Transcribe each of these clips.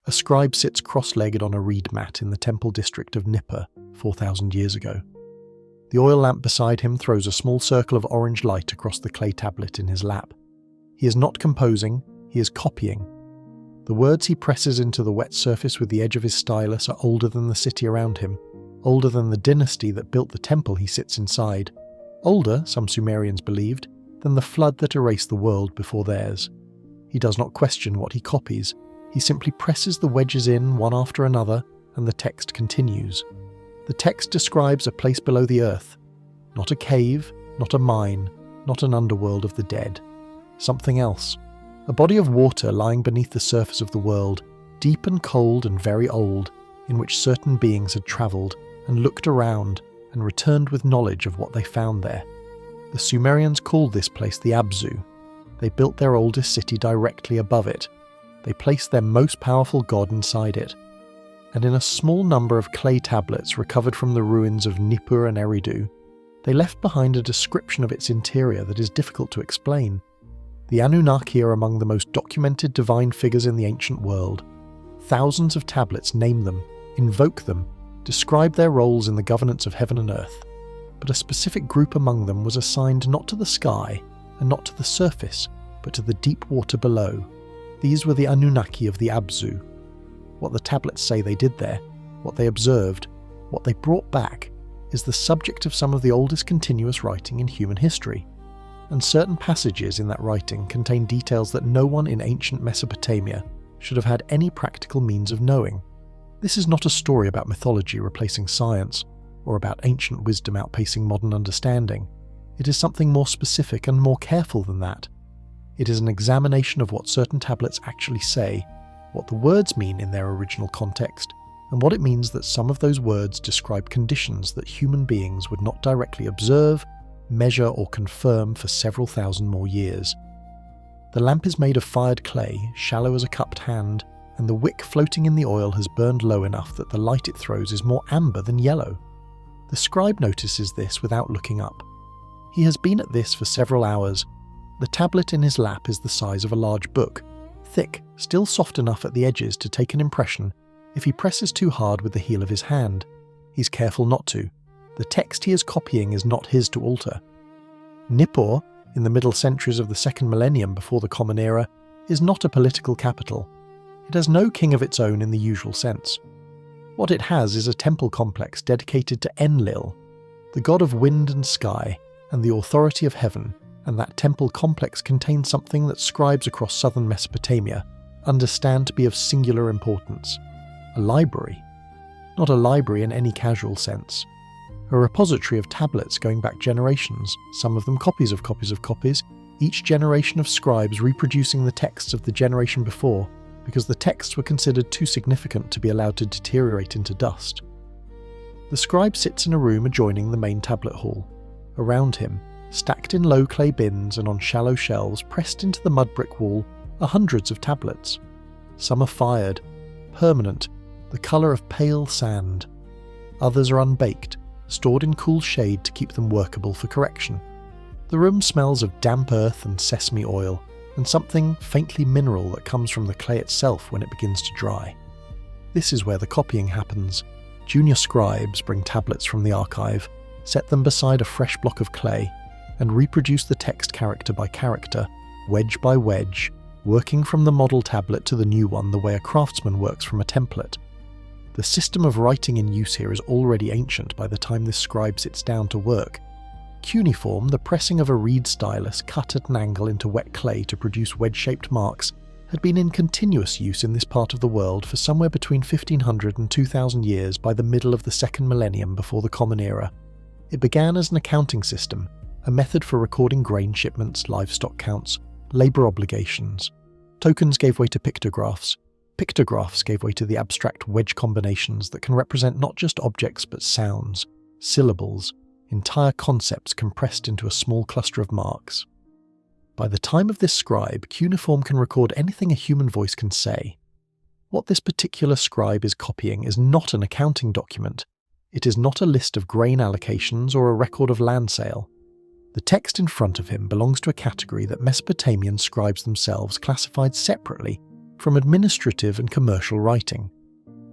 A scribe sits cross-legged on a reed mat in the temple district of Nippur 4,000 years ago. The oil lamp beside him throws a small circle of orange light across the clay tablet in his lap. He is not composing, he is copying. The words he presses into the wet surface with the edge of his stylus are older than the city around him, older than the dynasty that built the temple he sits inside, older, some Sumerians believed, than the flood that erased the world before theirs. He does not question what he copies, he simply presses the wedges in one after another, and the text continues. The text describes a place below the earth, not a cave, not a mine, not an underworld of the dead. Something else. A body of water lying beneath the surface of the world, deep and cold and very old, in which certain beings had travelled and looked around and returned with knowledge of what they found there. The Sumerians called this place the Abzu. They built their oldest city directly above it. They placed their most powerful god inside it. And in a small number of clay tablets recovered from the ruins of Nippur and Eridu, they left behind a description of its interior that is difficult to explain. The Anunnaki are among the most documented divine figures in the ancient world. Thousands of tablets name them, invoke them, describe their roles in the governance of heaven and earth. But a specific group among them was assigned not to the sky and not to the surface, but to the deep water below. These were the Anunnaki of the Abzu. What the tablets say they did there, what they observed, what they brought back, is the subject of some of the oldest continuous writing in human history. And certain passages in that writing contain details that no one in ancient Mesopotamia should have had any practical means of knowing. This is not a story about mythology replacing science, or about ancient wisdom outpacing modern understanding. It is something more specific and more careful than that. It is an examination of what certain tablets actually say, what the words mean in their original context, and what it means that some of those words describe conditions that human beings would not directly observe, measure or confirm for several thousand more years. The lamp is made of fired clay, shallow as a cupped hand, and the wick floating in the oil has burned low enough that the light it throws is more amber than yellow. The scribe notices this without looking up. He has been at this for several hours. The tablet in his lap is the size of a large book, thick, still soft enough at the edges to take an impression if he presses too hard with the heel of his hand. He's careful not to. The text he is copying is not his to alter. Nippur, in the middle centuries of the second millennium before the Common Era, is not a political capital. It has no king of its own in the usual sense. What it has is a temple complex dedicated to Enlil, the god of wind and sky, and the authority of heaven, and that temple complex contains something that scribes across southern Mesopotamia understand to be of singular importance. A library. Not a library in any casual sense. A repository of tablets going back generations, some of them copies of copies, each generation of scribes reproducing the texts of the generation before, because the texts were considered too significant to be allowed to deteriorate into dust. The scribe sits in a room adjoining the main tablet hall. Around him, stacked in low clay bins and on shallow shelves pressed into the mud brick wall, are hundreds of tablets. Some are fired, permanent, the colour of pale sand. Others are unbaked, stored in cool shade to keep them workable for correction. The room smells of damp earth and sesame oil, and something faintly mineral that comes from the clay itself when it begins to dry. This is where the copying happens. Junior scribes bring tablets from the archive, set them beside a fresh block of clay, and reproduce the text character by character, wedge by wedge, working from the model tablet to the new one the way a craftsman works from a template. The system of writing in use here is already ancient by the time this scribe sits down to work. Cuneiform, the pressing of a reed stylus cut at an angle into wet clay to produce wedge-shaped marks, had been in continuous use in this part of the world for somewhere between 1500 and 2000 years by the middle of the second millennium before the Common Era. It began as an accounting system, a method for recording grain shipments, livestock counts, labour obligations. Tokens gave way to pictographs. Pictographs gave way to the abstract wedge combinations that can represent not just objects but sounds, syllables, entire concepts compressed into a small cluster of marks. By the time of this scribe, cuneiform can record anything a human voice can say. What this particular scribe is copying is not an accounting document. It is not a list of grain allocations or a record of land sale. The text in front of him belongs to a category that Mesopotamian scribes themselves classified separately from administrative and commercial writing.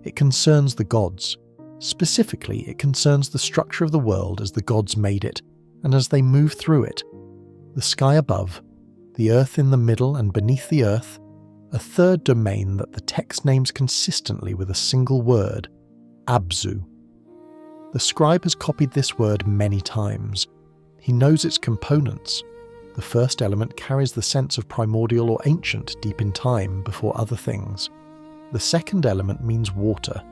It concerns the gods. Specifically, it concerns the structure of the world as the gods made it, and as they move through it. The sky above, the earth in the middle and beneath the earth, a third domain that the text names consistently with a single word, Abzu. The scribe has copied this word many times. He knows its components. The first element carries the sense of primordial or ancient deep in time before other things. The second element means water,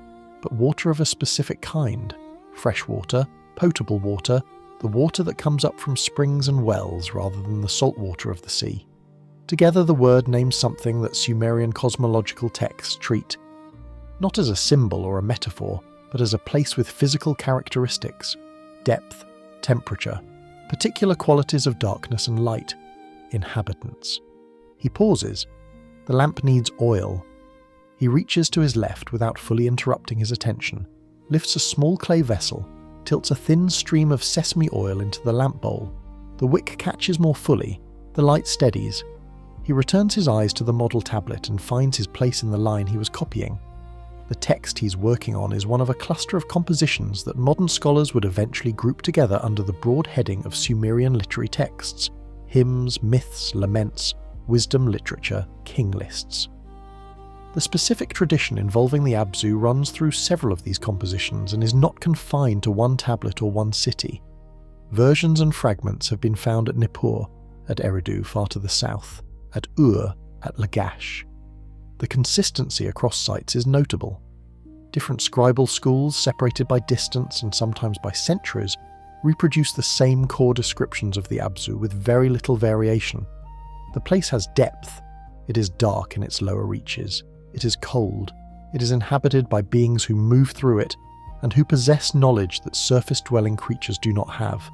but water of a specific kind, fresh water, potable water, the water that comes up from springs and wells rather than the salt water of the sea. Together the word names something that Sumerian cosmological texts treat, not as a symbol or a metaphor, but as a place with physical characteristics, depth, temperature, particular qualities of darkness and light, inhabitants. He pauses. The lamp needs oil. He reaches to his left without fully interrupting his attention, lifts a small clay vessel, tilts a thin stream of sesame oil into the lamp bowl. The wick catches more fully, the light steadies. He returns his eyes to the model tablet and finds his place in the line he was copying. The text he's working on is one of a cluster of compositions that modern scholars would eventually group together under the broad heading of Sumerian literary texts: hymns, myths, laments, wisdom literature, king lists. The specific tradition involving the Abzu runs through several of these compositions and is not confined to one tablet or one city. Versions and fragments have been found at Nippur, at Eridu far to the south, at Ur, at Lagash. The consistency across sites is notable. Different scribal schools, separated by distance and sometimes by centuries, reproduce the same core descriptions of the Abzu with very little variation. The place has depth. It is dark in its lower reaches. It is cold. It is inhabited by beings who move through it and who possess knowledge that surface-dwelling creatures do not have.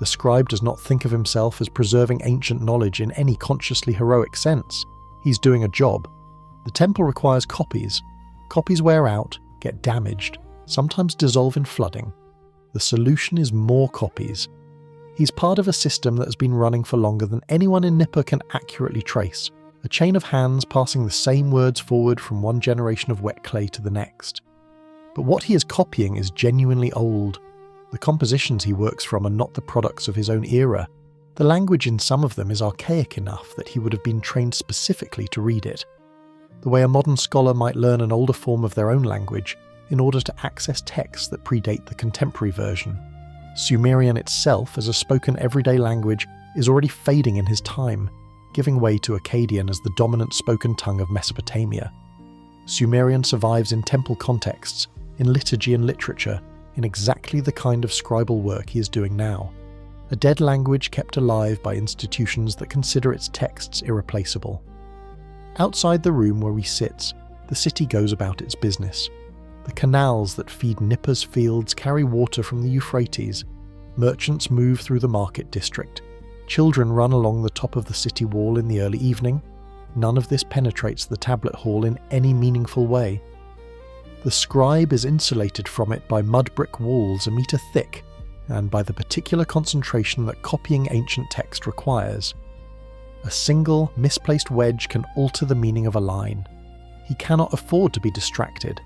The scribe does not think of himself as preserving ancient knowledge in any consciously heroic sense. He's doing a job. The temple requires copies. Copies wear out, get damaged, sometimes dissolve in flooding. The solution is more copies. He's part of a system that has been running for longer than anyone in Nippur can accurately trace, a chain of hands passing the same words forward from one generation of wet clay to the next. But what he is copying is genuinely old. The compositions he works from are not the products of his own era. The language in some of them is archaic enough that he would have been trained specifically to read it. The way a modern scholar might learn an older form of their own language in order to access texts that predate the contemporary version. Sumerian itself, as a spoken everyday language, is already fading in his time, giving way to Akkadian as the dominant spoken tongue of Mesopotamia. Sumerian survives in temple contexts, in liturgy and literature, in exactly the kind of scribal work he is doing now. A dead language kept alive by institutions that consider its texts irreplaceable. Outside the room where he sits, the city goes about its business. The canals that feed Nippur's fields carry water from the Euphrates. Merchants move through the market district. Children run along the top of the city wall in the early evening. None of this penetrates the tablet hall in any meaningful way. The scribe is insulated from it by mud brick walls a metre thick, and by the particular concentration that copying ancient text requires. A single, misplaced wedge can alter the meaning of a line. He cannot afford to be distracted.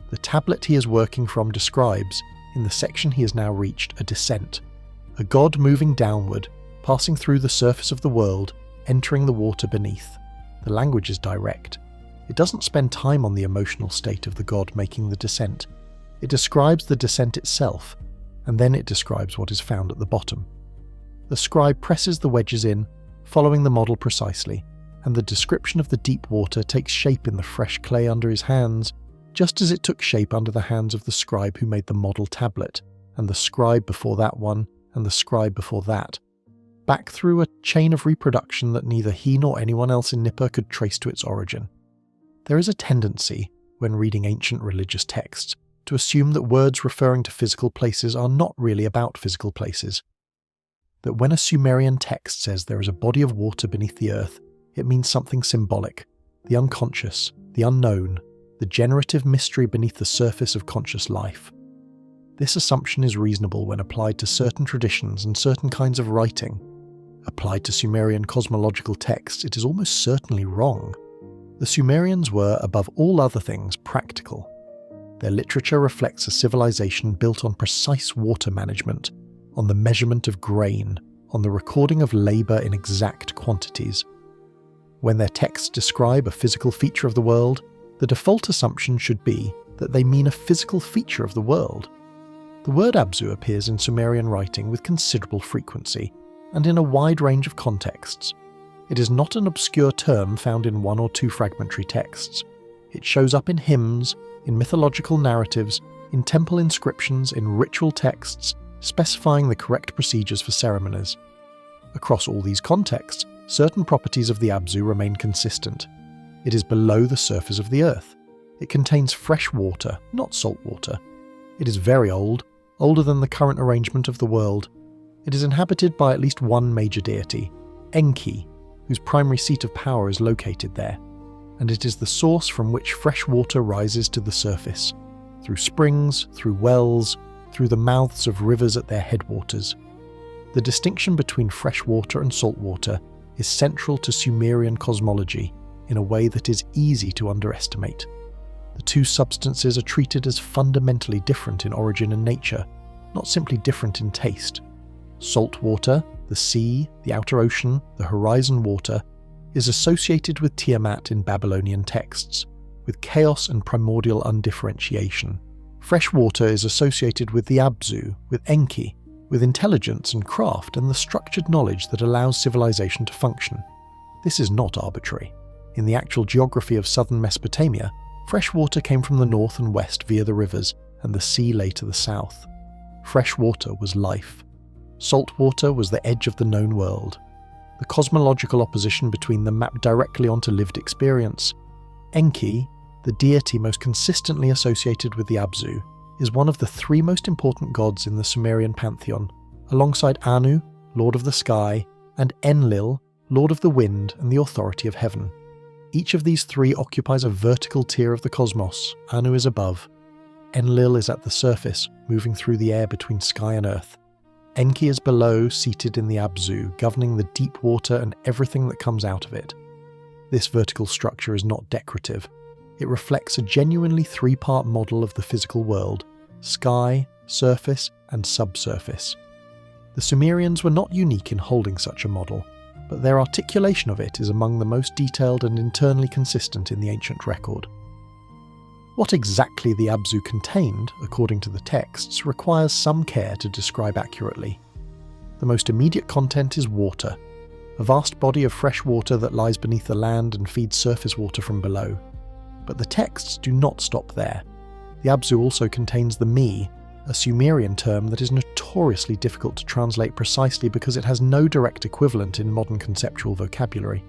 The tablet he is working from describes, in the section he has now reached, a descent. A god moving downward, passing through the surface of the world, entering the water beneath. The language is direct. It doesn't spend time on the emotional state of the god making the descent. It describes the descent itself, and then it describes what is found at the bottom. The scribe presses the wedges in, following the model precisely, and the description of the deep water takes shape in the fresh clay under his hands, just as it took shape under the hands of the scribe who made the model tablet, and the scribe before that one, and the scribe before that, back through a chain of reproduction that neither he nor anyone else in Nippur could trace to its origin. There is a tendency, when reading ancient religious texts, to assume that words referring to physical places are not really about physical places. That when a Sumerian text says there is a body of water beneath the earth, it means something symbolic, the unconscious, the unknown, the generative mystery beneath the surface of conscious life. This assumption is reasonable when applied to certain traditions and certain kinds of writing. Applied to Sumerian cosmological texts, it is almost certainly wrong. The The Sumerians were, above all other things, practical. Their literature reflects a civilization built on precise water management, on the measurement of grain, on the recording of labour in exact quantities. When their texts describe a physical feature of the world, the default assumption should be that they mean a physical feature of the world. The word Abzu appears in Sumerian writing with considerable frequency, and in a wide range of contexts. It is not an obscure term found in one or two fragmentary texts. It shows up in hymns, in mythological narratives, in temple inscriptions, in ritual texts, specifying the correct procedures for ceremonies. Across all these contexts, certain properties of the Abzu remain consistent. It is below the surface of the earth. It contains fresh water, not salt water. It is very old, older than the current arrangement of the world. It is inhabited by at least one major deity, Enki, whose primary seat of power is located there, and it is the source from which fresh water rises to the surface, through springs, through wells, through the mouths of rivers at their headwaters. The distinction between fresh water and salt water is central to Sumerian cosmology in a way that is easy to underestimate. The two substances are treated as fundamentally different in origin and nature, not simply different in taste. Salt water, the sea, the outer ocean, the horizon water, is associated with Tiamat in Babylonian texts, with chaos and primordial undifferentiation. Fresh water is associated with the Abzu, with Enki, with intelligence and craft and the structured knowledge that allows civilization to function. This is not arbitrary. In the actual geography of southern Mesopotamia, fresh water came from the north and west via the rivers, and the sea lay to the south. Fresh water was life. Salt water was the edge of the known world. The cosmological opposition between them mapped directly onto lived experience. Enki, the deity most consistently associated with the Abzu, is one of the three most important gods in the Sumerian pantheon, alongside Anu, Lord of the Sky, and Enlil, Lord of the Wind and the authority of heaven. Each of these three occupies a vertical tier of the cosmos. Anu is above. Enlil is at the surface, moving through the air between sky and earth. Enki is below, seated in the Abzu, governing the deep water and everything that comes out of it. This vertical structure is not decorative. It reflects a genuinely three-part model of the physical world: sky, surface, and subsurface. The Sumerians were not unique in holding such a model, but their articulation of it is among the most detailed and internally consistent in the ancient record. What exactly the Abzu contained, according to the texts, requires some care to describe accurately. The most immediate content is water, a vast body of fresh water that lies beneath the land and feeds surface water from below. But the texts do not stop there. The Abzu also contains the Mi, a Sumerian term that is notoriously difficult to translate precisely because it has no direct equivalent in modern conceptual vocabulary.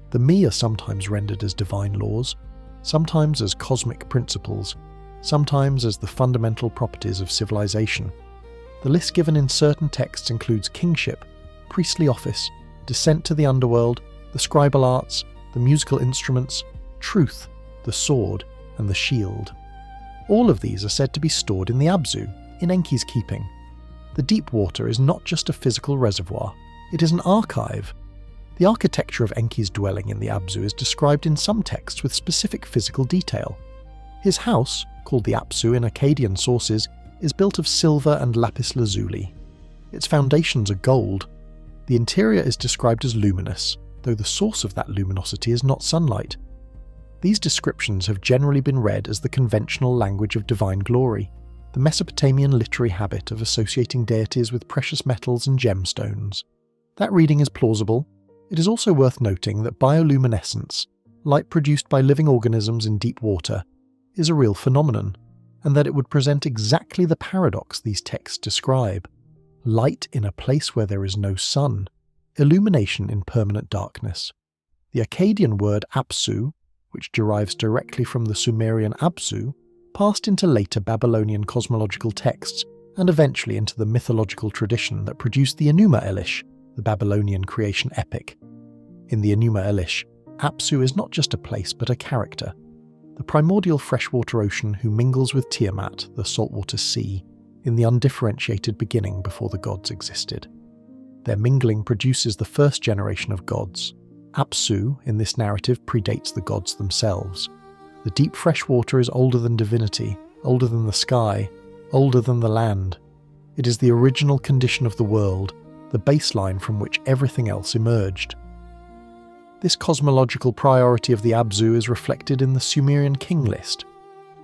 The Mi are sometimes rendered as divine laws, sometimes as cosmic principles, sometimes as the fundamental properties of civilization. The list given in certain texts includes kingship, priestly office, descent to the underworld, the scribal arts, the musical instruments, truth, the sword, and the shield. All of these are said to be stored in the Abzu, in Enki's keeping. The deep water is not just a physical reservoir, it is an archive. The architecture of Enki's dwelling in the Abzu is described in some texts with specific physical detail. His house, called the Apsu in Akkadian sources, is built of silver and lapis lazuli. Its foundations are gold. The interior is described as luminous, though the source of that luminosity is not sunlight. These descriptions have generally been read as the conventional language of divine glory, the Mesopotamian literary habit of associating deities with precious metals and gemstones. That reading is plausible. It is also worth noting that bioluminescence, light produced by living organisms in deep water, is a real phenomenon, and that it would present exactly the paradox these texts describe: light in a place where there is no sun, illumination in permanent darkness. The Akkadian word apsu, which derives directly from the Sumerian absu, passed into later Babylonian cosmological texts and eventually into the mythological tradition that produced the Enuma Elish, the Babylonian creation epic. In the Enuma Elish, Apsu is not just a place but a character, the primordial freshwater ocean who mingles with Tiamat, the saltwater sea, in the undifferentiated beginning before the gods existed. Their mingling produces the first generation of gods, Apsu, in this narrative, predates the gods themselves. The deep fresh water is older than divinity, older than the sky, older than the land. It is the original condition of the world, the baseline from which everything else emerged. This cosmological priority of the Abzu is reflected in the Sumerian king list,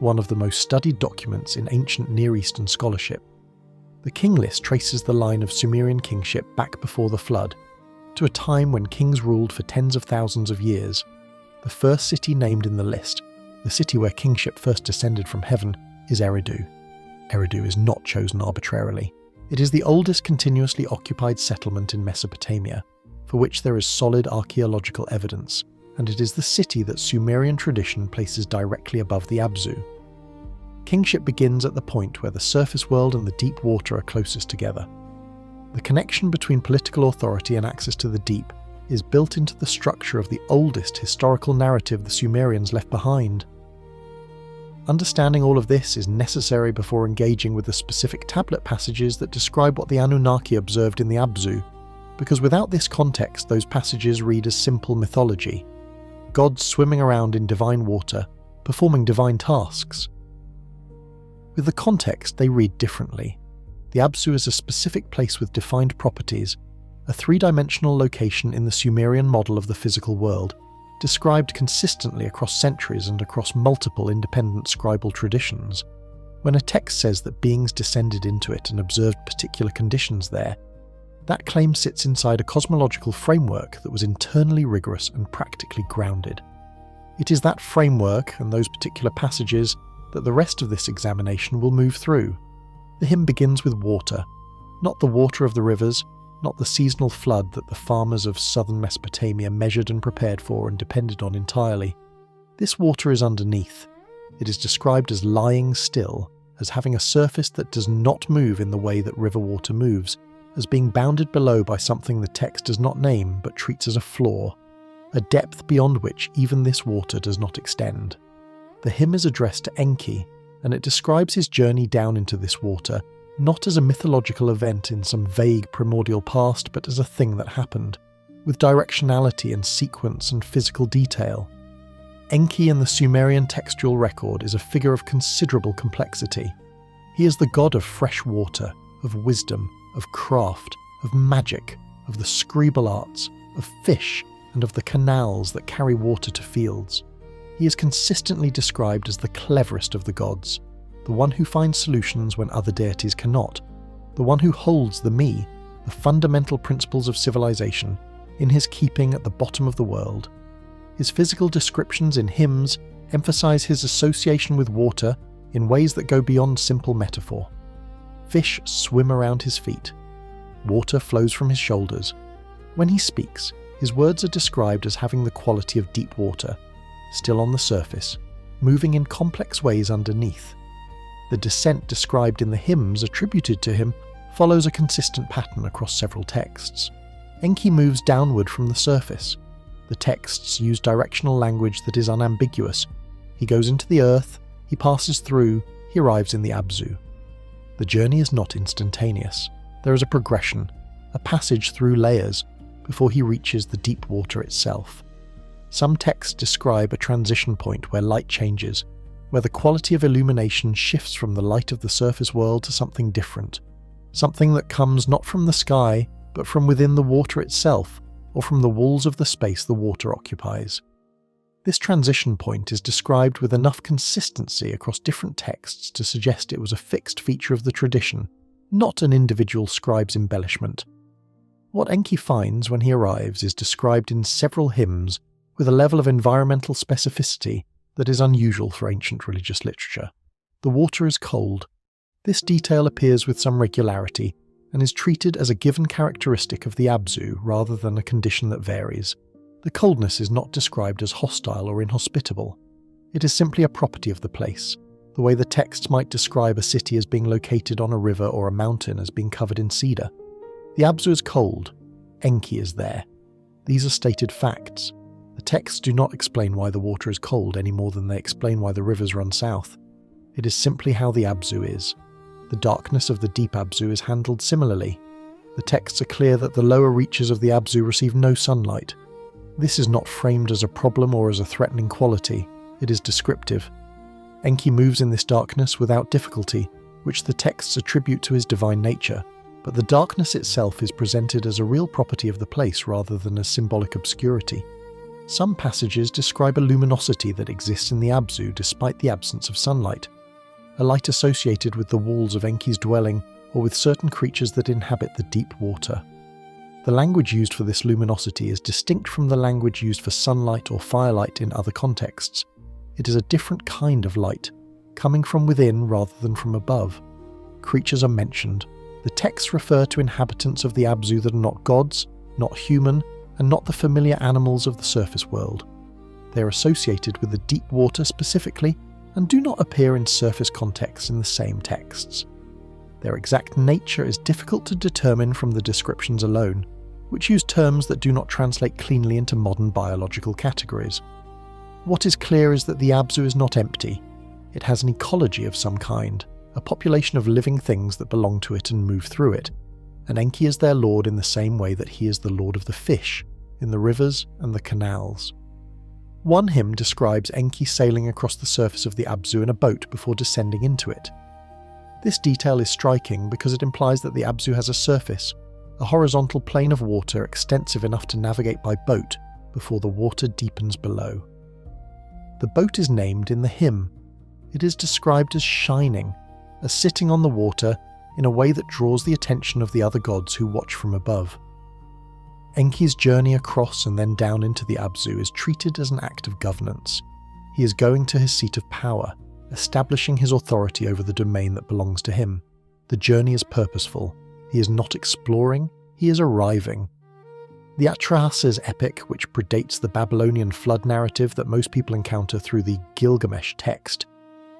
one of the most studied documents in ancient Near Eastern scholarship. The king list traces the line of Sumerian kingship back before the flood, to a time when kings ruled for tens of thousands of years. The first city named in the list, the city where kingship first descended from heaven, is Eridu. Eridu is not chosen arbitrarily. It is the oldest continuously occupied settlement in Mesopotamia, for which there is solid archaeological evidence, and it is the city that Sumerian tradition places directly above the Abzu. Kingship begins at the point where the surface world and the deep water are closest together. The connection between political authority and access to the deep is built into the structure of the oldest historical narrative the Sumerians left behind. Understanding all of this is necessary before engaging with the specific tablet passages that describe what the Anunnaki observed in the Abzu, because without this context, those passages read as simple mythology. Gods swimming around in divine water, performing divine tasks. With the context, they read differently. The Abzu is a specific place with defined properties, a three-dimensional location in the Sumerian model of the physical world, described consistently across centuries and across multiple independent scribal traditions. When a text says that beings descended into it and observed particular conditions there, that claim sits inside a cosmological framework that was internally rigorous and practically grounded. It is that framework and those particular passages that the rest of this examination will move through. The hymn begins with water, not the water of the rivers, not the seasonal flood that the farmers of southern Mesopotamia measured and prepared for and depended on entirely. This water is underneath. It is described as lying still, as having a surface that does not move in the way that river water moves, as being bounded below by something the text does not name but treats as a floor, a depth beyond which even this water does not extend. The hymn is addressed to Enki, and it describes his journey down into this water not as a mythological event in some vague primordial past, but as a thing that happened, with directionality and sequence and physical detail. Enki in the Sumerian textual record is a figure of considerable complexity. He is the god of fresh water, of wisdom, of craft, of magic, of the scribal arts, of fish, and of the canals that carry water to fields. He is consistently described as the cleverest of the gods, the one who finds solutions when other deities cannot, the one who holds the me, the fundamental principles of civilization, in his keeping at the bottom of the world. His physical descriptions in hymns emphasize his association with water in ways that go beyond simple metaphor. Fish swim around his feet. Water flows from his shoulders. When he speaks, his words are described as having the quality of deep water, still on the surface, moving in complex ways underneath. The descent described in the hymns attributed to him follows a consistent pattern across several texts. Enki moves downward from the surface. The texts use directional language that is unambiguous. He goes into the earth, he passes through, he arrives in the Abzu. The journey is not instantaneous. There is a progression, a passage through layers, before he reaches the deep water itself. Some texts describe a transition point where light changes, where the quality of illumination shifts from the light of the surface world to something different, something that comes not from the sky, but from within the water itself, or from the walls of the space the water occupies. This transition point is described with enough consistency across different texts to suggest it was a fixed feature of the tradition, not an individual scribe's embellishment. What Enki finds when he arrives is described in several hymns with a level of environmental specificity that is unusual for ancient religious literature. The water is cold. This detail appears with some regularity and is treated as a given characteristic of the Abzu rather than a condition that varies. The coldness is not described as hostile or inhospitable. It is simply a property of the place, the way the text might describe a city as being located on a river or a mountain as being covered in cedar. The Abzu is cold. Enki is there. These are stated facts. The texts do not explain why the water is cold any more than they explain why the rivers run south. It is simply how the Abzu is. The darkness of the deep Abzu is handled similarly. The texts are clear that the lower reaches of the Abzu receive no sunlight. This is not framed as a problem or as a threatening quality, it is descriptive. Enki moves in this darkness without difficulty, which the texts attribute to his divine nature, but the darkness itself is presented as a real property of the place rather than as symbolic obscurity. Some passages describe a luminosity that exists in the Abzu despite the absence of sunlight, a light associated with the walls of Enki's dwelling or with certain creatures that inhabit the deep water. The language used for this luminosity is distinct from the language used for sunlight or firelight in other contexts. It is a different kind of light, coming from within rather than from above. Creatures are mentioned. The texts refer to inhabitants of the Abzu that are not gods, not human, and not the familiar animals of the surface world. They are associated with the deep water specifically and do not appear in surface contexts in the same texts. Their exact nature is difficult to determine from the descriptions alone, which use terms that do not translate cleanly into modern biological categories. What is clear is that the Abzu is not empty. It has an ecology of some kind, a population of living things that belong to it and move through it, and Enki is their lord in the same way that he is the lord of the fish, in the rivers and the canals. One hymn describes Enki sailing across the surface of the Abzu in a boat before descending into it. This detail is striking because it implies that the Abzu has a surface, a horizontal plane of water extensive enough to navigate by boat before the water deepens below. The boat is named in the hymn. It is described as shining, as sitting on the water in a way that draws the attention of the other gods who watch from above. Enki's journey across and then down into the Abzu is treated as an act of governance. He is going to his seat of power, establishing his authority over the domain that belongs to him. The journey is purposeful. He is not exploring, he is arriving. The Atrahasis epic, which predates the Babylonian flood narrative that most people encounter through the Gilgamesh text,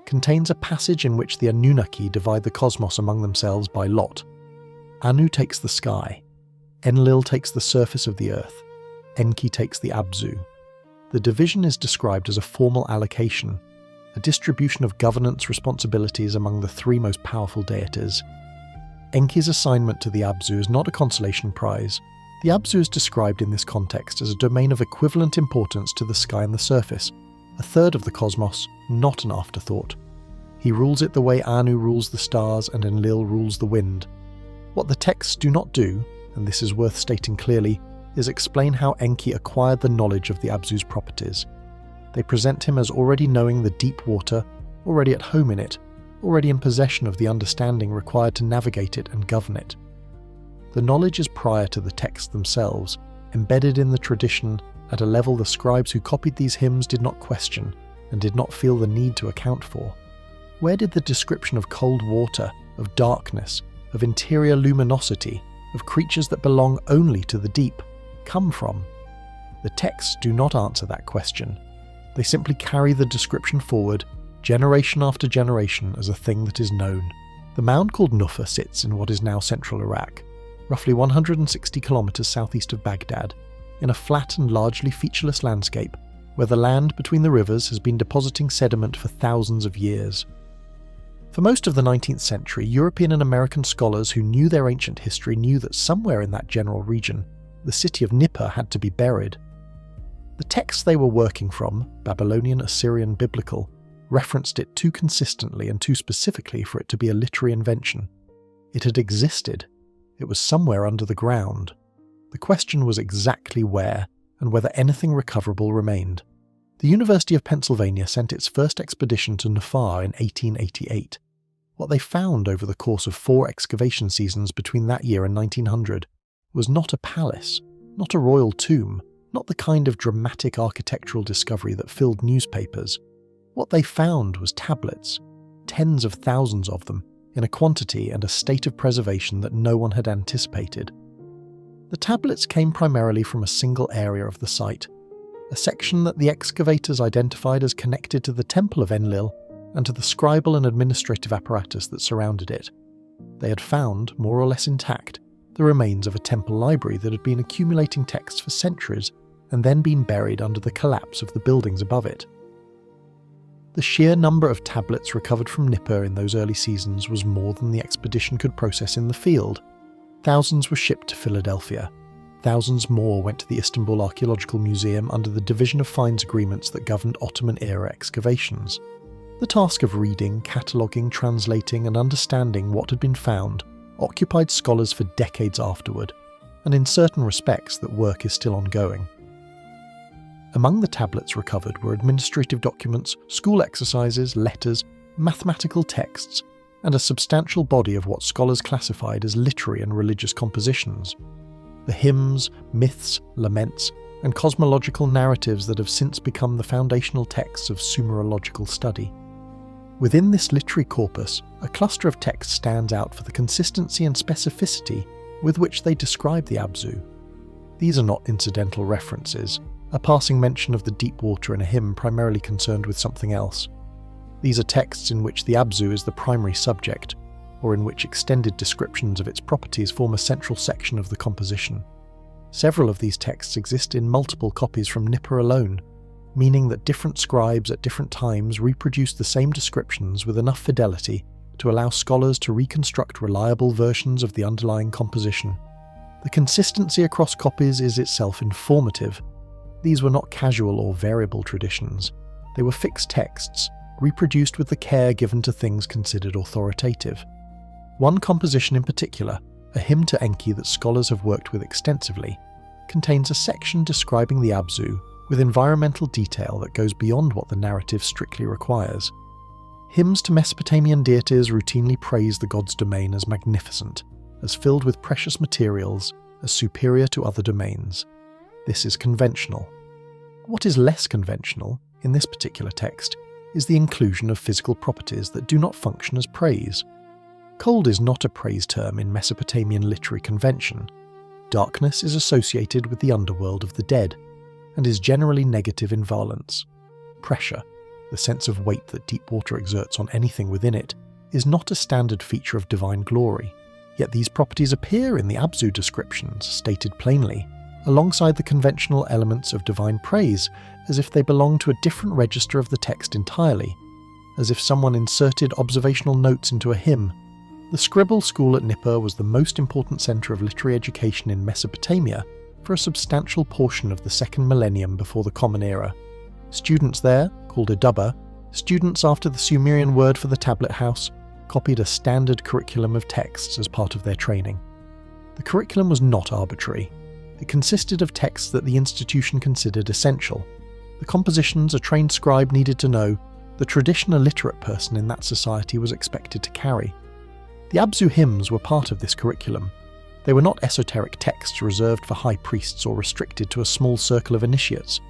contains a passage in which the Anunnaki divide the cosmos among themselves by lot. Anu takes the sky, Enlil takes the surface of the earth, Enki takes the Abzu. The division is described as a formal allocation, a distribution of governance responsibilities among the three most powerful deities. Enki's assignment to the Abzu is not a consolation prize. The Abzu is described in this context as a domain of equivalent importance to the sky and the surface, a third of the cosmos, not an afterthought. He rules it the way Anu rules the stars and Enlil rules the wind. What the texts do not do, and this is worth stating clearly, is explain how Enki acquired the knowledge of the Abzu's properties. They present him as already knowing the deep water, already at home in it, already in possession of the understanding required to navigate it and govern it. The knowledge is prior to the texts themselves, embedded in the tradition at a level the scribes who copied these hymns did not question and did not feel the need to account for. Where did the description of cold water, of darkness, of interior luminosity, of creatures that belong only to the deep, come from? The texts do not answer that question. They simply carry the description forward, generation after generation, as a thing that is known. The mound called Nufa sits in what is now central Iraq, roughly 160 kilometers southeast of Baghdad, in a flat and largely featureless landscape where the land between the rivers has been depositing sediment for thousands of years. For most of the 19th century, European and American scholars who knew their ancient history knew that somewhere in that general region, the city of Nippur had to be buried. The texts they were working from, Babylonian, Assyrian, Biblical, referenced it too consistently and too specifically for it to be a literary invention. It had existed. It was somewhere under the ground. The question was exactly where, and whether anything recoverable remained. The University of Pennsylvania sent its first expedition to Nufar in 1888. What they found over the course of 4 excavation seasons between that year and 1900 was not a palace, not a royal tomb, not the kind of dramatic architectural discovery that filled newspapers. What they found was tablets, tens of thousands of them, in a quantity and a state of preservation that no one had anticipated. The tablets came primarily from a single area of the site, a section that the excavators identified as connected to the Temple of Enlil and to the scribal and administrative apparatus that surrounded it. They had found, more or less intact, the remains of a temple library that had been accumulating texts for centuries and then been buried under the collapse of the buildings above it. The sheer number of tablets recovered from Nippur in those early seasons was more than the expedition could process in the field. Thousands were shipped to Philadelphia. thousands more went to the Istanbul Archaeological Museum under the Division of Finds agreements that governed Ottoman-era excavations. The task of reading, cataloguing, translating and understanding what had been found occupied scholars for decades afterward, and in certain respects that work is still ongoing. Among the tablets recovered were administrative documents, school exercises, letters, mathematical texts, and a substantial body of what scholars classified as literary and religious compositions. The hymns, myths, laments, and cosmological narratives that have since become the foundational texts of Sumerological study. Within this literary corpus, a cluster of texts stands out for the consistency and specificity with which they describe the Abzu. These are not incidental references, a passing mention of the deep water in a hymn primarily concerned with something else. These are texts in which the Abzu is the primary subject, or in which extended descriptions of its properties form a central section of the composition. Several of these texts exist in multiple copies from Nippur alone, meaning that different scribes at different times reproduced the same descriptions with enough fidelity to allow scholars to reconstruct reliable versions of the underlying composition. The consistency across copies is itself informative. These were not casual or variable traditions. They were fixed texts, reproduced with the care given to things considered authoritative. One composition in particular, a hymn to Enki that scholars have worked with extensively, contains a section describing the Abzu with environmental detail that goes beyond what the narrative strictly requires. Hymns to Mesopotamian deities routinely praise the god's domain as magnificent, as filled with precious materials, as superior to other domains. This is conventional. What is less conventional, in this particular text, is the inclusion of physical properties that do not function as praise. Cold is not a praise term in Mesopotamian literary convention. Darkness is associated with the underworld of the dead, and is generally negative in valence. Pressure, the sense of weight that deep water exerts on anything within it, is not a standard feature of divine glory, yet these properties appear in the Abzu descriptions, stated plainly, alongside the conventional elements of divine praise, as if they belong to a different register of the text entirely, as if someone inserted observational notes into a hymn. The scribble school at Nippur was the most important centre of literary education in Mesopotamia for a substantial portion of the second millennium before the Common Era. Students there, called Adubba, students after the Sumerian word for the tablet house, copied a standard curriculum of texts as part of their training. The curriculum was not arbitrary. It consisted of texts that the institution considered essential. The compositions a trained scribe needed to know, the tradition a literate person in that society was expected to carry. The Abzu hymns were part of this curriculum. They were not esoteric texts reserved for high priests or restricted to a small circle of initiates.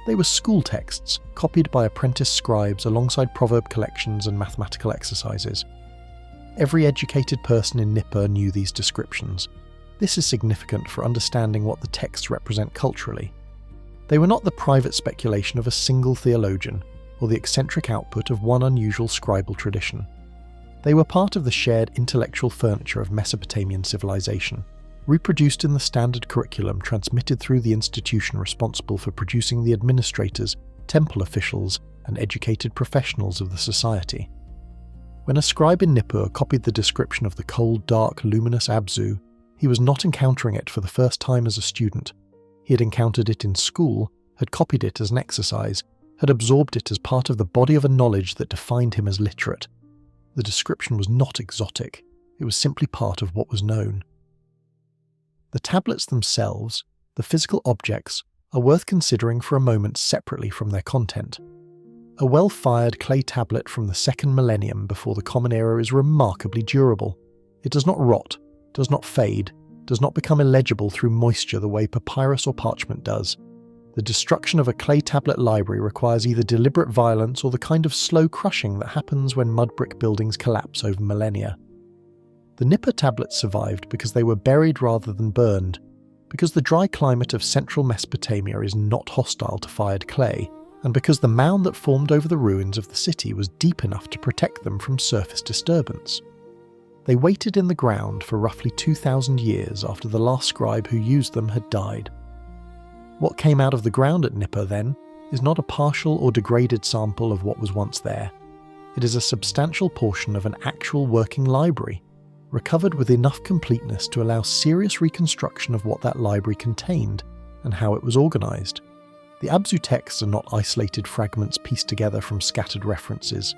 They were school texts, copied by apprentice scribes alongside proverb collections and mathematical exercises. Every educated person in Nippur knew these descriptions. This is significant for understanding what the texts represent culturally. They were not the private speculation of a single theologian, or the eccentric output of one unusual scribal tradition. They were part of the shared intellectual furniture of Mesopotamian civilization, reproduced in the standard curriculum transmitted through the institution responsible for producing the administrators, temple officials, and educated professionals of the society. When a scribe in Nippur copied the description of the cold, dark, luminous Abzu, he was not encountering it for the first time as a student. He had encountered it in school, had copied it as an exercise, had absorbed it as part of the body of a knowledge that defined him as literate. The description was not exotic, it was simply part of what was known. The tablets themselves, the physical objects, are worth considering for a moment separately from their content. A well-fired clay tablet from the second millennium before the Common Era is remarkably durable. It does not rot, does not fade, does not become illegible through moisture the way papyrus or parchment does. The destruction of a clay tablet library requires either deliberate violence or the kind of slow crushing that happens when mud brick buildings collapse over millennia. The Nippur tablets survived because they were buried rather than burned, because the dry climate of central Mesopotamia is not hostile to fired clay, and because the mound that formed over the ruins of the city was deep enough to protect them from surface disturbance. They waited in the ground for roughly 2,000 years after the last scribe who used them had died. What came out of the ground at Nippur, then, is not a partial or degraded sample of what was once there. It is a substantial portion of an actual working library. recovered with enough completeness to allow serious reconstruction of what that library contained and how it was organised. The Abzu texts are not isolated fragments pieced together from scattered references.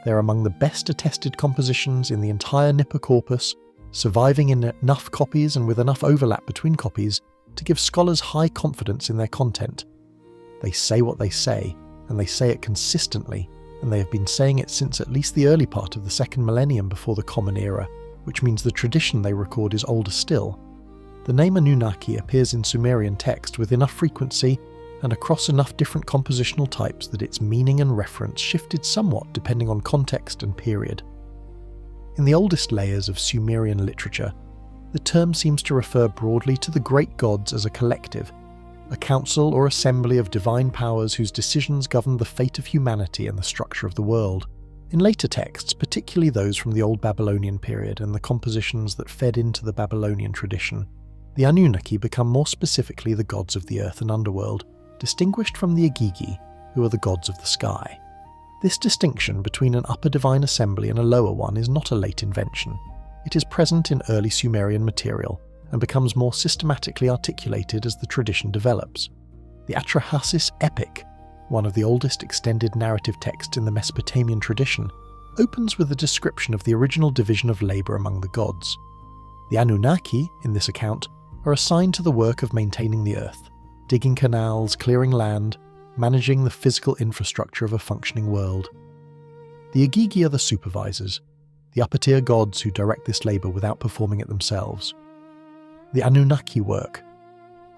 They're among the best attested compositions in the entire Nippur corpus, surviving in enough copies and with enough overlap between copies to give scholars high confidence in their content. They say what they say, and they say it consistently, and they have been saying it since at least the early part of the second millennium before the Common Era, which means the tradition they record is older still. The name Anunnaki appears in Sumerian text with enough frequency and across enough different compositional types that its meaning and reference shifted somewhat depending on context and period. In the oldest layers of Sumerian literature, the term seems to refer broadly to the great gods as a collective, a council or assembly of divine powers whose decisions govern the fate of humanity and the structure of the world. In later texts, particularly those from the Old Babylonian period and the compositions that fed into the Babylonian tradition, the Anunnaki become more specifically the gods of the earth and underworld, distinguished from the Agigi, who are the gods of the sky. This distinction between an upper divine assembly and a lower one is not a late invention. It is present in early Sumerian material and becomes more systematically articulated as the tradition develops. The Atrahasis epic, one of the oldest extended narrative texts in the Mesopotamian tradition, opens with a description of the original division of labour among the gods. The Anunnaki, in this account, are assigned to the work of maintaining the earth, digging canals, clearing land, managing the physical infrastructure of a functioning world. The Agigi are the supervisors, the upper-tier gods who direct this labour without performing it themselves. The Anunnaki work.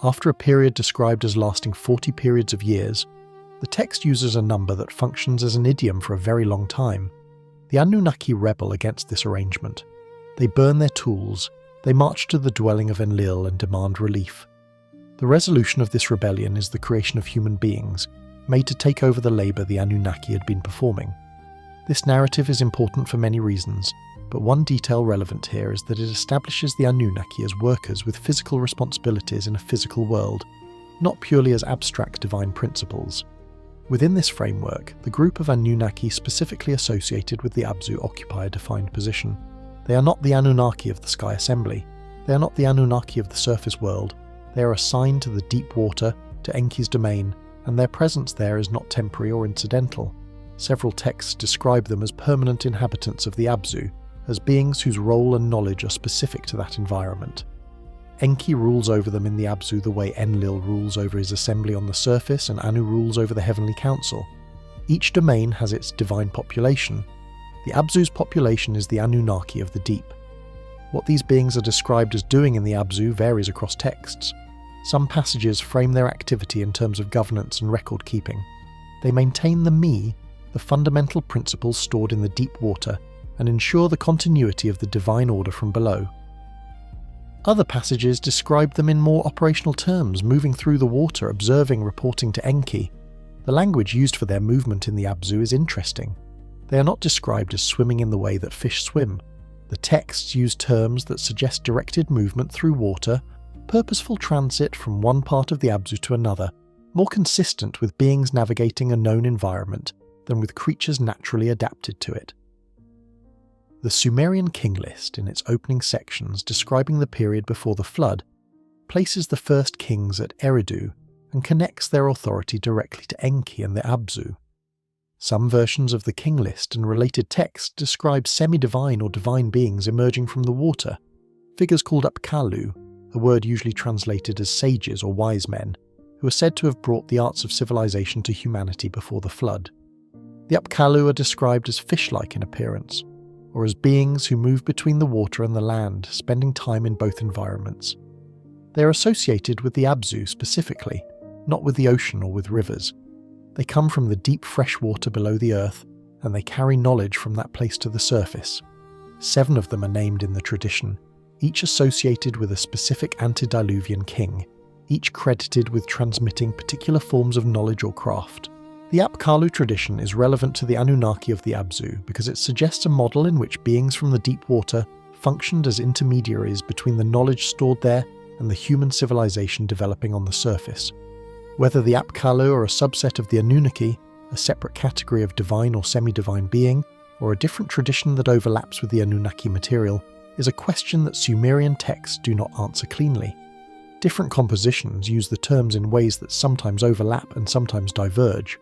After a period described as lasting 40 periods of years, the text uses a number that functions as an idiom for a very long time. The Anunnaki rebel against this arrangement. They burn their tools, they march to the dwelling of Enlil and demand relief. The resolution of this rebellion is the creation of human beings, made to take over the labour the Anunnaki had been performing. This narrative is important for many reasons, but one detail relevant here is that it establishes the Anunnaki as workers with physical responsibilities in a physical world, not purely as abstract divine principles. Within this framework, the group of Anunnaki specifically associated with the Abzu occupy a defined position. They are not the Anunnaki of the Sky Assembly. They are not the Anunnaki of the surface world. They are assigned to the deep water, to Enki's domain, and their presence there is not temporary or incidental. Several texts describe them as permanent inhabitants of the Abzu, as beings whose role and knowledge are specific to that environment. Enki rules over them in the Abzu the way Enlil rules over his assembly on the surface and Anu rules over the Heavenly Council. Each domain has its divine population. The Abzu's population is the Anunnaki of the deep. What these beings are described as doing in the Abzu varies across texts. Some passages frame their activity in terms of governance and record keeping. They maintain the me, the fundamental principles stored in the deep water, and ensure the continuity of the divine order from below. Other passages describe them in more operational terms, moving through the water, observing, reporting to Enki. The language used for their movement in the Abzu is interesting. They are not described as swimming in the way that fish swim. The texts use terms that suggest directed movement through water, purposeful transit from one part of the Abzu to another, more consistent with beings navigating a known environment than with creatures naturally adapted to it. The Sumerian king list, in its opening sections describing the period before the flood, places the first kings at Eridu and connects their authority directly to Enki and the Abzu. Some versions of the king list and related texts describe semi-divine or divine beings emerging from the water, figures called Apkallu, a word usually translated as sages or wise men, who are said to have brought the arts of civilization to humanity before the flood. The Apkallu are described as fish-like in appearance, or as beings who move between the water and the land, spending time in both environments. They are associated with the Abzu specifically, not with the ocean or with rivers. They come from the deep fresh water below the earth, and they carry knowledge from that place to the surface. 7 of them are named in the tradition, each associated with a specific antediluvian king, each credited with transmitting particular forms of knowledge or craft. The Apkallu tradition is relevant to the Anunnaki of the Abzu because it suggests a model in which beings from the deep water functioned as intermediaries between the knowledge stored there and the human civilization developing on the surface. Whether the Apkallu are a subset of the Anunnaki, a separate category of divine or semi-divine being, or a different tradition that overlaps with the Anunnaki material, is a question that Sumerian texts do not answer cleanly. Different compositions use the terms in ways that sometimes overlap and sometimes diverge.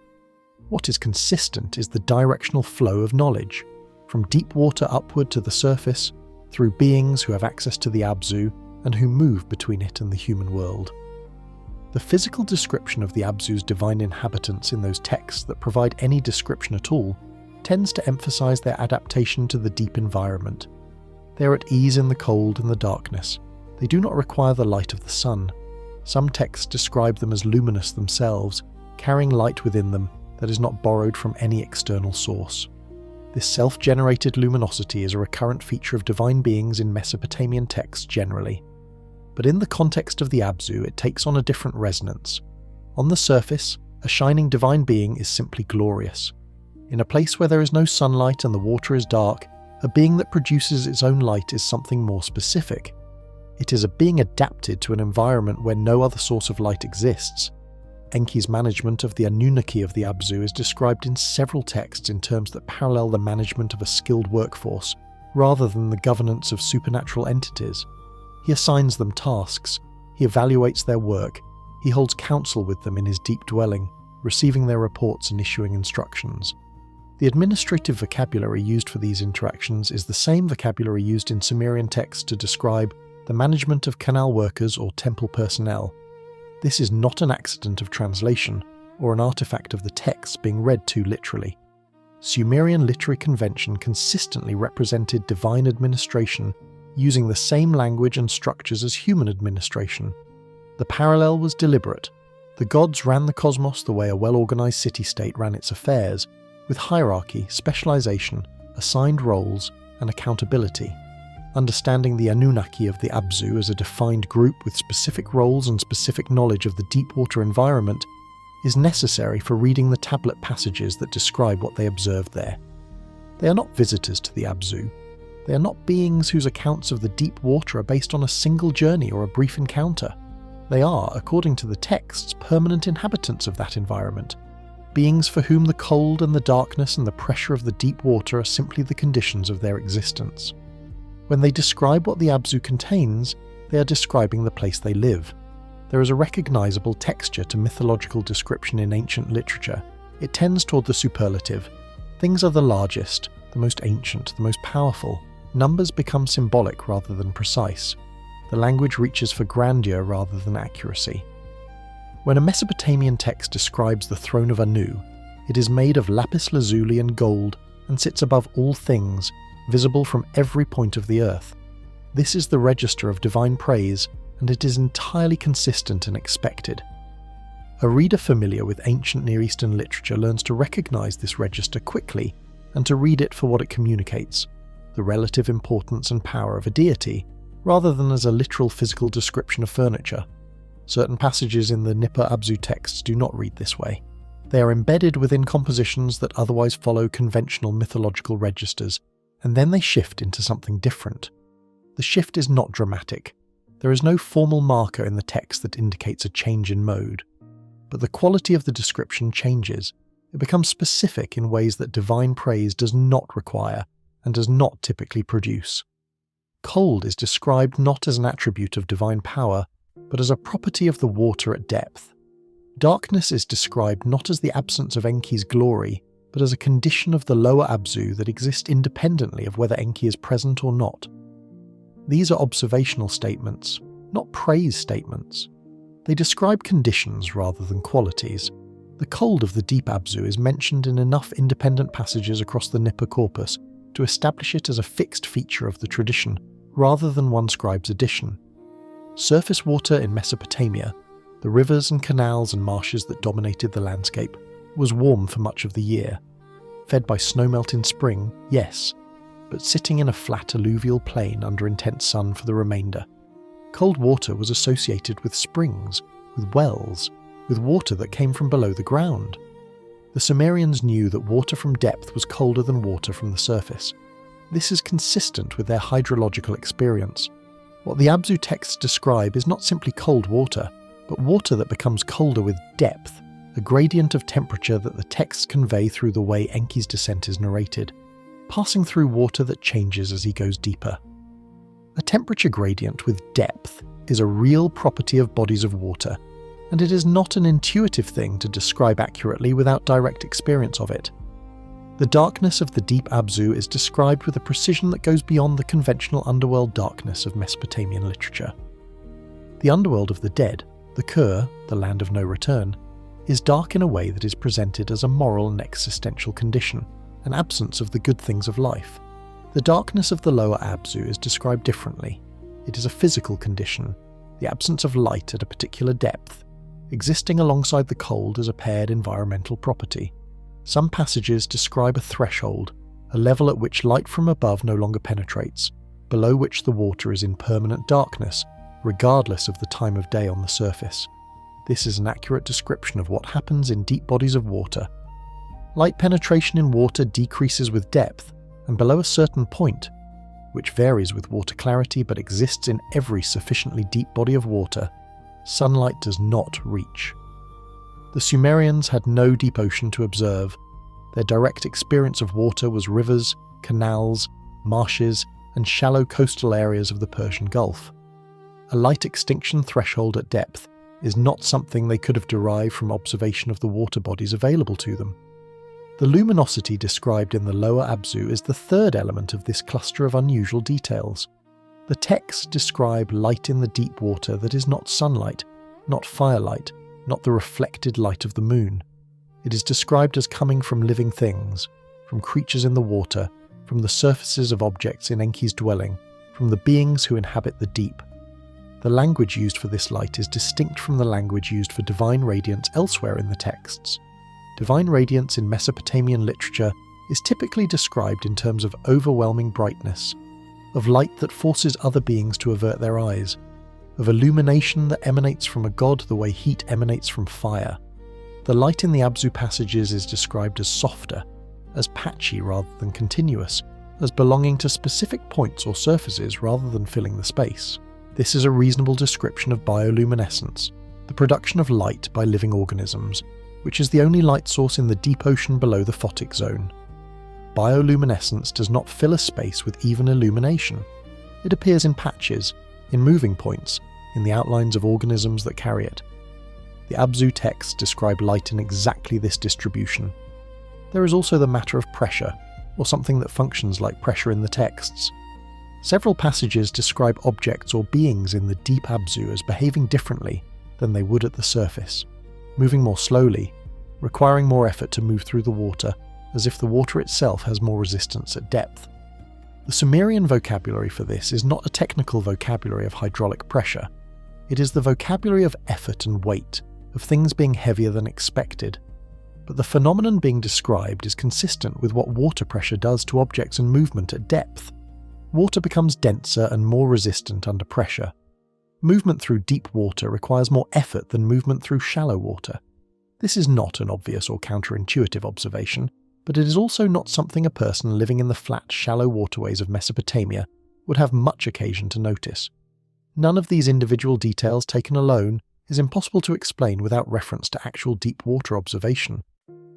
What is consistent is the directional flow of knowledge, from deep water upward to the surface, through beings who have access to the Abzu and who move between it and the human world. The physical description of the Abzu's divine inhabitants in those texts that provide any description at all tends to emphasize their adaptation to the deep environment. They are at ease in the cold and the darkness. They do not require the light of the sun. Some texts describe them as luminous themselves, carrying light within them that is not borrowed from any external source. This self-generated luminosity is a recurrent feature of divine beings in Mesopotamian texts generally. But in the context of the Abzu, it takes on a different resonance. On the surface, a shining divine being is simply glorious. In a place where there is no sunlight and the water is dark, a being that produces its own light is something more specific. It is a being adapted to an environment where no other source of light exists. Enki's management of the Anunnaki of the Abzu is described in several texts in terms that parallel the management of a skilled workforce, rather than the governance of supernatural entities. He assigns them tasks, he evaluates their work, he holds counsel with them in his deep dwelling, receiving their reports and issuing instructions. The administrative vocabulary used for these interactions is the same vocabulary used in Sumerian texts to describe the management of canal workers or temple personnel. This is not an accident of translation, or an artifact of the text being read too literally. Sumerian literary convention consistently represented divine administration using the same language and structures as human administration. The parallel was deliberate. The gods ran the cosmos the way a well-organized city-state ran its affairs, with hierarchy, specialization, assigned roles, and accountability. Understanding the Anunnaki of the Abzu as a defined group with specific roles and specific knowledge of the deep water environment is necessary for reading the tablet passages that describe what they observed there. They are not visitors to the Abzu. They are not beings whose accounts of the deep water are based on a single journey or a brief encounter. They are, according to the texts, permanent inhabitants of that environment, beings for whom the cold and the darkness and the pressure of the deep water are simply the conditions of their existence. When they describe what the Abzu contains, they are describing the place they live. There is a recognizable texture to mythological description in ancient literature. It tends toward the superlative. Things are the largest, the most ancient, the most powerful. Numbers become symbolic rather than precise. The language reaches for grandeur rather than accuracy. When a Mesopotamian text describes the throne of Anu, it is made of lapis lazuli and gold and sits above all things, visible from every point of the earth. This is the register of divine praise, and it is entirely consistent and expected. A reader familiar with ancient Near Eastern literature learns to recognize this register quickly and to read it for what it communicates, the relative importance and power of a deity, rather than as a literal physical description of furniture. Certain passages in the Nippur Abzu texts do not read this way. They are embedded within compositions that otherwise follow conventional mythological registers, and then they shift into something different. The shift is not dramatic. There is no formal marker in the text that indicates a change in mode. But the quality of the description changes. It becomes specific in ways that divine praise does not require and does not typically produce. Cold is described not as an attribute of divine power, but as a property of the water at depth. Darkness is described not as the absence of Enki's glory, but as a condition of the lower Abzu that exists independently of whether Enki is present or not. These are observational statements, not praise statements. They describe conditions rather than qualities. The cold of the deep Abzu is mentioned in enough independent passages across the Nippur corpus to establish it as a fixed feature of the tradition, rather than one scribe's addition. Surface water in Mesopotamia, the rivers and canals and marshes that dominated the landscape, was warm for much of the year. Fed by snowmelt in spring, yes, but sitting in a flat alluvial plain under intense sun for the remainder. Cold water was associated with springs, with wells, with water that came from below the ground. The Sumerians knew that water from depth was colder than water from the surface. This is consistent with their hydrological experience. What the Abzu texts describe is not simply cold water, but water that becomes colder with depth, a gradient of temperature that the texts convey through the way Enki's descent is narrated, passing through water that changes as he goes deeper. A temperature gradient with depth is a real property of bodies of water, and it is not an intuitive thing to describe accurately without direct experience of it. The darkness of the deep Abzu is described with a precision that goes beyond the conventional underworld darkness of Mesopotamian literature. The underworld of the dead, the Kur, the land of no return, is dark in a way that is presented as a moral and existential condition, an absence of the good things of life. The darkness of the lower Abzu is described differently. It is a physical condition, the absence of light at a particular depth, existing alongside the cold as a paired environmental property. Some passages describe a threshold, a level at which light from above no longer penetrates, below which the water is in permanent darkness, regardless of the time of day on the surface. This is an accurate description of what happens in deep bodies of water. Light penetration in water decreases with depth, and below a certain point, which varies with water clarity but exists in every sufficiently deep body of water, sunlight does not reach. The Sumerians had no deep ocean to observe. Their direct experience of water was rivers, canals, marshes, and shallow coastal areas of the Persian Gulf. A light extinction threshold at depth is not something they could have derived from observation of the water bodies available to them. The luminosity described in the lower Abzu is the third element of this cluster of unusual details. The texts describe light in the deep water that is not sunlight, not firelight, not the reflected light of the moon. It is described as coming from living things, from creatures in the water, from the surfaces of objects in Enki's dwelling, from the beings who inhabit the deep. The language used for this light is distinct from the language used for divine radiance elsewhere in the texts. Divine radiance in Mesopotamian literature is typically described in terms of overwhelming brightness, of light that forces other beings to avert their eyes, of illumination that emanates from a god the way heat emanates from fire. The light in the Abzu passages is described as softer, as patchy rather than continuous, as belonging to specific points or surfaces rather than filling the space. This is a reasonable description of bioluminescence, the production of light by living organisms, which is the only light source in the deep ocean below the photic zone. Bioluminescence does not fill a space with even illumination. It appears in patches, in moving points, in the outlines of organisms that carry it. The Abzu texts describe light in exactly this distribution. There is also the matter of pressure, or something that functions like pressure in the texts. Several passages describe objects or beings in the deep Abzu as behaving differently than they would at the surface, moving more slowly, requiring more effort to move through the water, as if the water itself has more resistance at depth. The Sumerian vocabulary for this is not a technical vocabulary of hydraulic pressure. It is the vocabulary of effort and weight, of things being heavier than expected. But the phenomenon being described is consistent with what water pressure does to objects and movement at depth. Water becomes denser and more resistant under pressure. Movement through deep water requires more effort than movement through shallow water. This is not an obvious or counterintuitive observation, but it is also not something a person living in the flat, shallow waterways of Mesopotamia would have much occasion to notice. None of these individual details taken alone is impossible to explain without reference to actual deep water observation.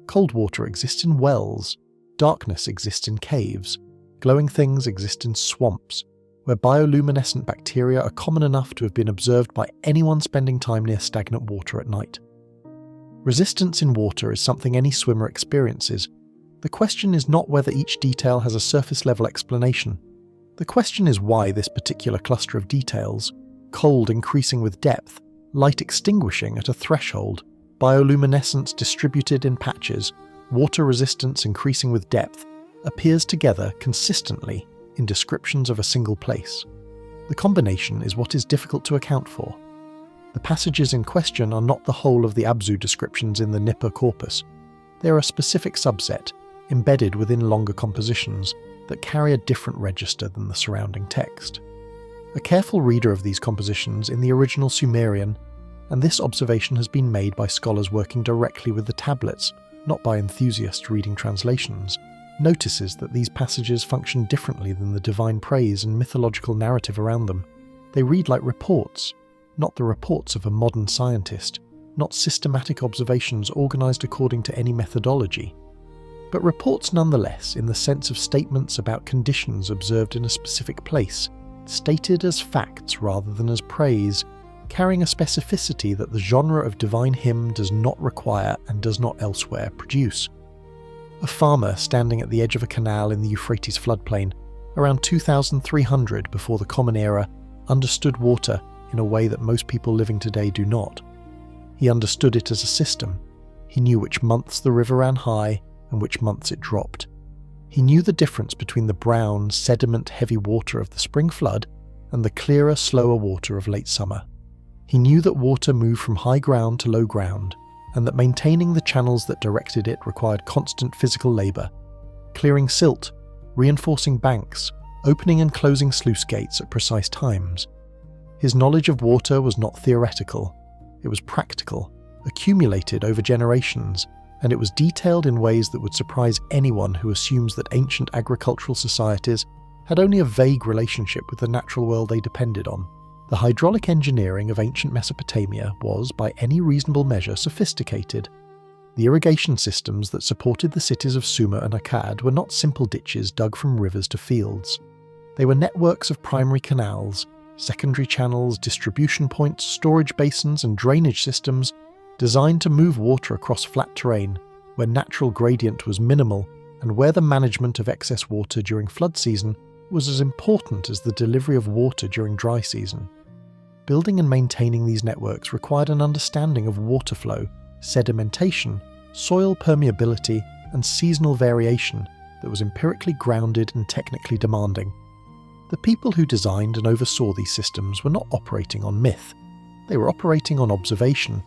Cold water exists in wells, darkness exists in caves, glowing things exist in swamps, where bioluminescent bacteria are common enough to have been observed by anyone spending time near stagnant water at night. Resistance in water is something any swimmer experiences. The question is not whether each detail has a surface-level explanation. The question is why this particular cluster of details, cold increasing with depth, light extinguishing at a threshold, bioluminescence distributed in patches, water resistance increasing with depth, appears together consistently in descriptions of a single place. The combination is what is difficult to account for. The passages in question are not the whole of the Abzu descriptions in the Nippur corpus. They are a specific subset, embedded within longer compositions, that carry a different register than the surrounding text. A careful reader of these compositions in the original Sumerian, and this observation has been made by scholars working directly with the tablets, not by enthusiasts reading translations, notices that these passages function differently than the divine praise and mythological narrative around them. They read like reports, not the reports of a modern scientist, not systematic observations organised according to any methodology, but reports nonetheless in the sense of statements about conditions observed in a specific place, stated as facts rather than as praise, carrying a specificity that the genre of divine hymn does not require and does not elsewhere produce. A farmer standing at the edge of a canal in the Euphrates floodplain, around 2300 before the Common Era, understood water in a way that most people living today do not. He understood it as a system. He knew which months the river ran high and which months it dropped. He knew the difference between the brown, sediment-heavy water of the spring flood and the clearer, slower water of late summer. He knew that water moved from high ground to low ground, and that maintaining the channels that directed it required constant physical labour, clearing silt, reinforcing banks, opening and closing sluice gates at precise times. His knowledge of water was not theoretical, it was practical, accumulated over generations, and it was detailed in ways that would surprise anyone who assumes that ancient agricultural societies had only a vague relationship with the natural world they depended on. The hydraulic engineering of ancient Mesopotamia was, by any reasonable measure, sophisticated. The irrigation systems that supported the cities of Sumer and Akkad were not simple ditches dug from rivers to fields. They were networks of primary canals, secondary channels, distribution points, storage basins, and drainage systems designed to move water across flat terrain where natural gradient was minimal and where the management of excess water during flood season was as important as the delivery of water during dry season. Building and maintaining these networks required an understanding of water flow, sedimentation, soil permeability, and seasonal variation that was empirically grounded and technically demanding. The people who designed and oversaw these systems were not operating on myth. They were operating on observation.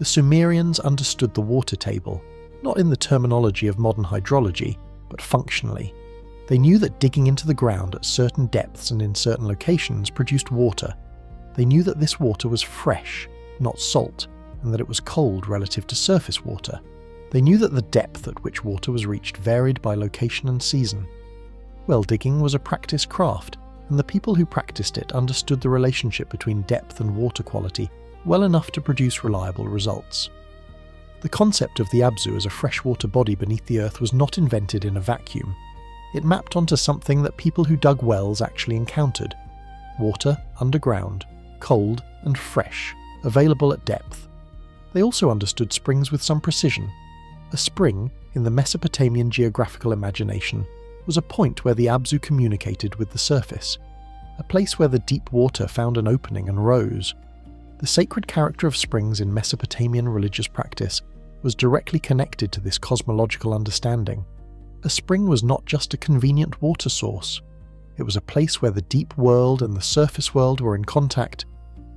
The Sumerians understood the water table, not in the terminology of modern hydrology, but functionally. They knew that digging into the ground at certain depths and in certain locations produced water. They knew that this water was fresh, not salt, and that it was cold relative to surface water. They knew that the depth at which water was reached varied by location and season. Well digging was a practice craft, and the people who practiced it understood the relationship between depth and water quality well enough to produce reliable results. The concept of the Abzu as a freshwater body beneath the earth was not invented in a vacuum. It mapped onto something that people who dug wells actually encountered: water underground, cold and fresh, available at depth. They also understood springs with some precision. A spring, in the Mesopotamian geographical imagination, was a point where the Abzu communicated with the surface, a place where the deep water found an opening and rose. The sacred character of springs in Mesopotamian religious practice was directly connected to this cosmological understanding. A spring was not just a convenient water source. It was a place where the deep world and the surface world were in contact,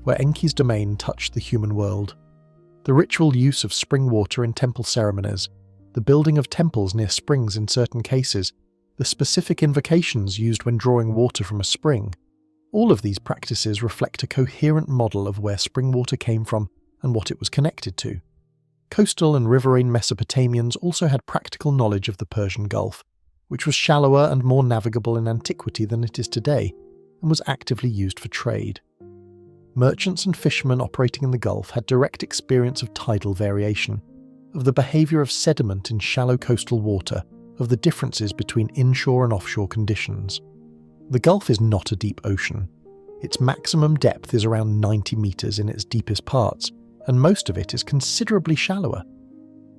where Enki's domain touched the human world. The ritual use of spring water in temple ceremonies, the building of temples near springs in certain cases, the specific invocations used when drawing water from a spring, all of these practices reflect a coherent model of where spring water came from and what it was connected to. Coastal and riverine Mesopotamians also had practical knowledge of the Persian Gulf, which was shallower and more navigable in antiquity than it is today, and was actively used for trade. Merchants and fishermen operating in the Gulf had direct experience of tidal variation, of the behaviour of sediment in shallow coastal water, of the differences between inshore and offshore conditions. The Gulf is not a deep ocean. Its maximum depth is around 90 metres in its deepest parts, and most of it is considerably shallower.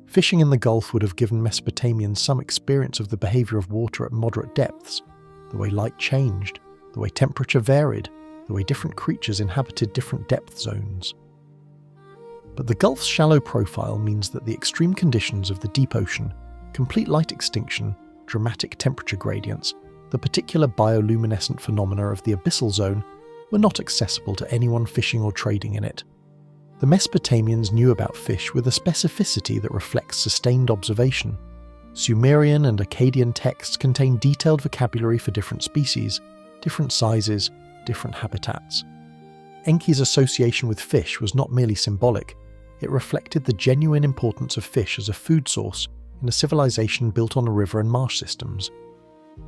Fishing in the Gulf would have given Mesopotamians some experience of the behaviour of water at moderate depths, the way light changed, the way temperature varied, the way different creatures inhabited different depth zones. But the Gulf's shallow profile means that the extreme conditions of the deep ocean, complete light extinction, dramatic temperature gradients, the particular bioluminescent phenomena of the abyssal zone, were not accessible to anyone fishing or trading in it. The Mesopotamians knew about fish with a specificity that reflects sustained observation. Sumerian and Akkadian texts contain detailed vocabulary for different species, different sizes, different habitats. Enki's association with fish was not merely symbolic, it reflected the genuine importance of fish as a food source in a civilization built on river and marsh systems.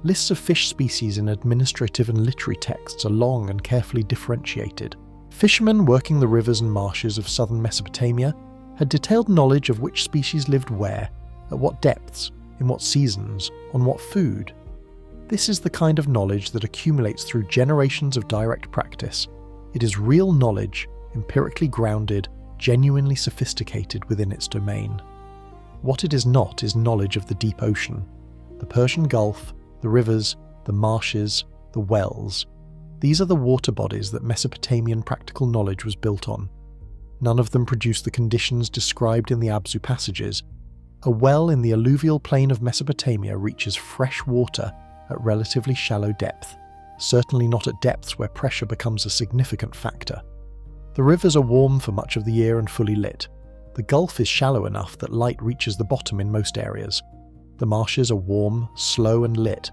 Lists of fish species in administrative and literary texts are long and carefully differentiated. Fishermen working the rivers and marshes of southern Mesopotamia had detailed knowledge of which species lived where, at what depths, in what seasons, on what food. This is the kind of knowledge that accumulates through generations of direct practice. It is real knowledge, empirically grounded, genuinely sophisticated within its domain. What it is not is knowledge of the deep ocean, the Persian Gulf, the rivers, the marshes, the wells. These are the water bodies that Mesopotamian practical knowledge was built on. None of them produce the conditions described in the Abzu passages. A well in the alluvial plain of Mesopotamia reaches fresh water at relatively shallow depth, certainly not at depths where pressure becomes a significant factor. The rivers are warm for much of the year and fully lit. The Gulf is shallow enough that light reaches the bottom in most areas. The marshes are warm, slow and lit.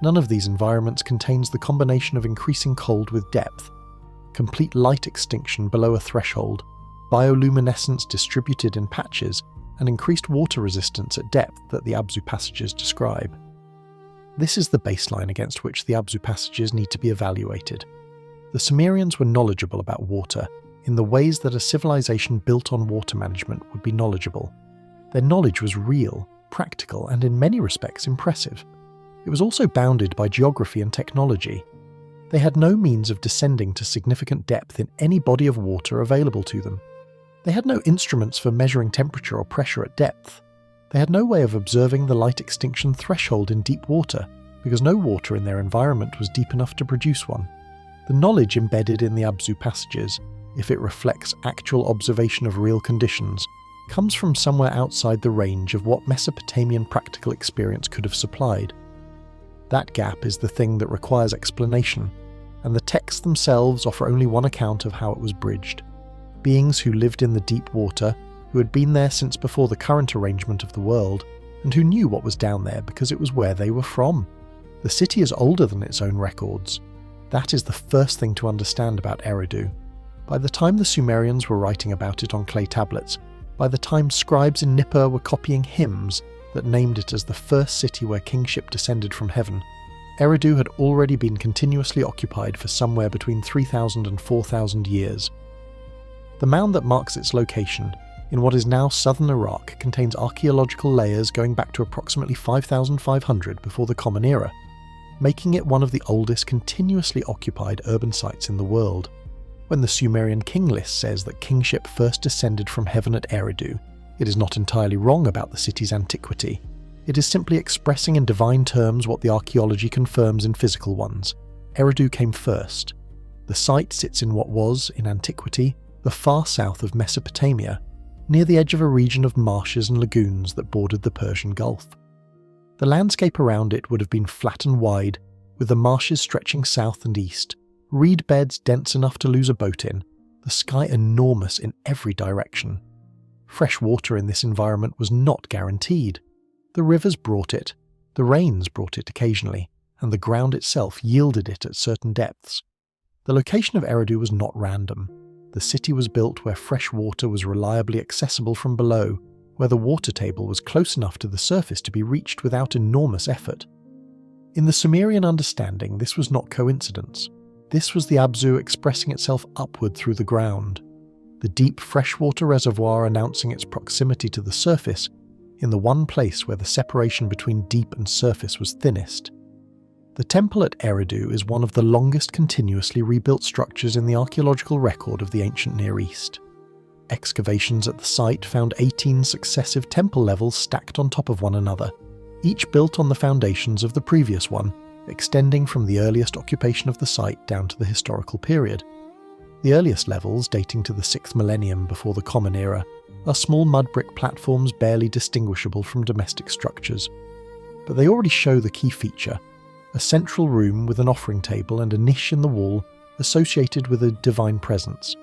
None of these environments contains the combination of increasing cold with depth, complete light extinction below a threshold, bioluminescence distributed in patches, and increased water resistance at depth that the Abzu passages describe. This is the baseline against which the Abzu passages need to be evaluated. The Sumerians were knowledgeable about water in the ways that a civilization built on water management would be knowledgeable. Their knowledge was real, practical, and in many respects impressive. It was also bounded by geography and technology. They had no means of descending to significant depth in any body of water available to them. They had no instruments for measuring temperature or pressure at depth. They had no way of observing the light extinction threshold in deep water, because no water in their environment was deep enough to produce one. The knowledge embedded in the Abzu passages, if it reflects actual observation of real conditions, comes from somewhere outside the range of what Mesopotamian practical experience could have supplied. That gap is the thing that requires explanation, and the texts themselves offer only one account of how it was bridged. Beings who lived in the deep water, who had been there since before the current arrangement of the world, and who knew what was down there because it was where they were from. The city is older than its own records. That is the first thing to understand about Eridu. By the time the Sumerians were writing about it on clay tablets, by the time scribes in Nippur were copying hymns that named it as the first city where kingship descended from heaven, Eridu had already been continuously occupied for somewhere between 3,000 and 4,000 years. The mound that marks its location, in what is now southern Iraq, contains archaeological layers going back to approximately 5,500 before the Common Era, making it one of the oldest continuously occupied urban sites in the world. When the Sumerian king list says that kingship first descended from heaven at Eridu, it is not entirely wrong about the city's antiquity. It is simply expressing in divine terms what the archaeology confirms in physical ones. Eridu came first. The site sits in what was, in antiquity, the far south of Mesopotamia, near the edge of a region of marshes and lagoons that bordered the Persian Gulf. The landscape around it would have been flat and wide, with the marshes stretching south and east, reed beds dense enough to lose a boat in, the sky enormous in every direction. Fresh water in this environment was not guaranteed. The rivers brought it, the rains brought it occasionally, and the ground itself yielded it at certain depths. The location of Eridu was not random. The city was built where fresh water was reliably accessible from below, where the water table was close enough to the surface to be reached without enormous effort. In the Sumerian understanding, this was not coincidence. This was the Abzu expressing itself upward through the ground, the deep freshwater reservoir announcing its proximity to the surface in the one place where the separation between deep and surface was thinnest. The temple at Eridu is one of the longest continuously rebuilt structures in the archaeological record of the ancient Near East. Excavations at the site found 18 successive temple levels stacked on top of one another, each built on the foundations of the previous one, extending from the earliest occupation of the site down to the historical period. The earliest levels, dating to the 6th millennium before the Common Era, are small mud brick platforms barely distinguishable from domestic structures. But they already show the key feature: a central room with an offering table and a niche in the wall associated with a divine presence.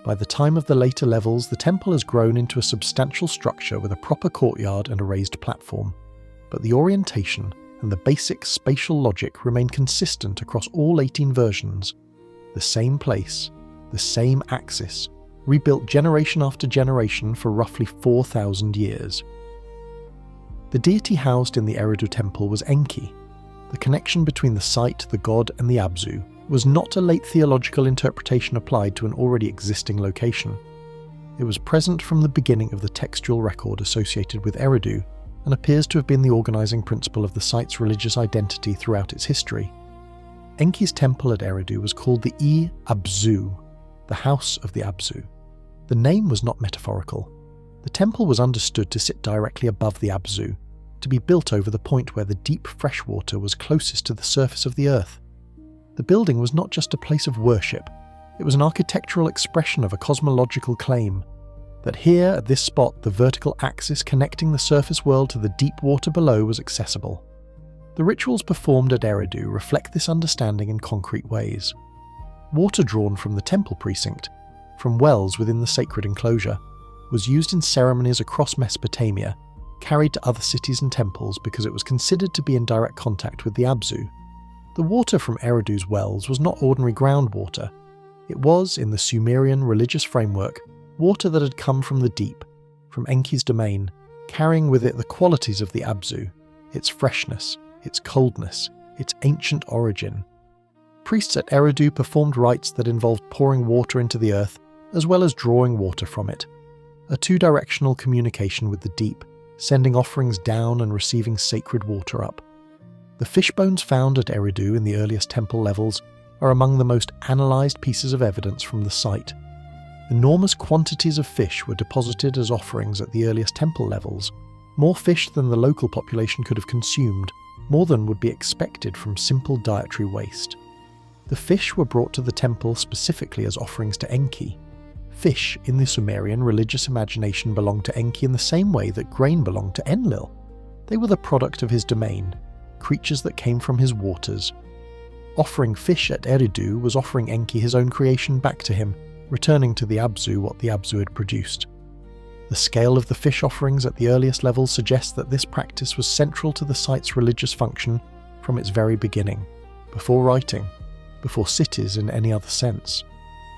By the time of the later levels, the temple has grown into a substantial structure with a proper courtyard and a raised platform. But the orientation and the basic spatial logic remain consistent across all 18 versions. The same place, the same axis, rebuilt generation after generation for roughly 4,000 years. The deity housed in the Eridu temple was Enki. The connection between the site, the god, and the Abzu was not a late theological interpretation applied to an already existing location. It was present from the beginning of the textual record associated with Eridu, and appears to have been the organizing principle of the site's religious identity throughout its history. Enki's temple at Eridu was called the Abzu, the House of the Abzu. The name was not metaphorical. The temple was understood to sit directly above the Abzu, to be built over the point where the deep fresh water was closest to the surface of the earth. The building was not just a place of worship, it was an architectural expression of a cosmological claim, that here at this spot the vertical axis connecting the surface world to the deep water below was accessible. The rituals performed at Eridu reflect this understanding in concrete ways. Water drawn from the temple precinct, from wells within the sacred enclosure, was used in ceremonies across Mesopotamia, carried to other cities and temples because it was considered to be in direct contact with the Abzu. The water from Eridu's wells was not ordinary groundwater. It was, in the Sumerian religious framework, water that had come from the deep, from Enki's domain, carrying with it the qualities of the Abzu, its freshness, its coldness, its ancient origin. Priests at Eridu performed rites that involved pouring water into the earth, as well as drawing water from it. A two-directional communication with the deep, sending offerings down and receiving sacred water up. The fish bones found at Eridu in the earliest temple levels are among the most analysed pieces of evidence from the site. Enormous quantities of fish were deposited as offerings at the earliest temple levels, more fish than the local population could have consumed, more than would be expected from simple dietary waste. The fish were brought to the temple specifically as offerings to Enki. Fish, in the Sumerian religious imagination, belonged to Enki in the same way that grain belonged to Enlil. They were the product of his domain, creatures that came from his waters. Offering fish at Eridu was offering Enki his own creation back to him, returning to the Abzu what the Abzu had produced. The scale of the fish offerings at the earliest levels suggests that this practice was central to the site's religious function from its very beginning, before writing, before cities in any other sense.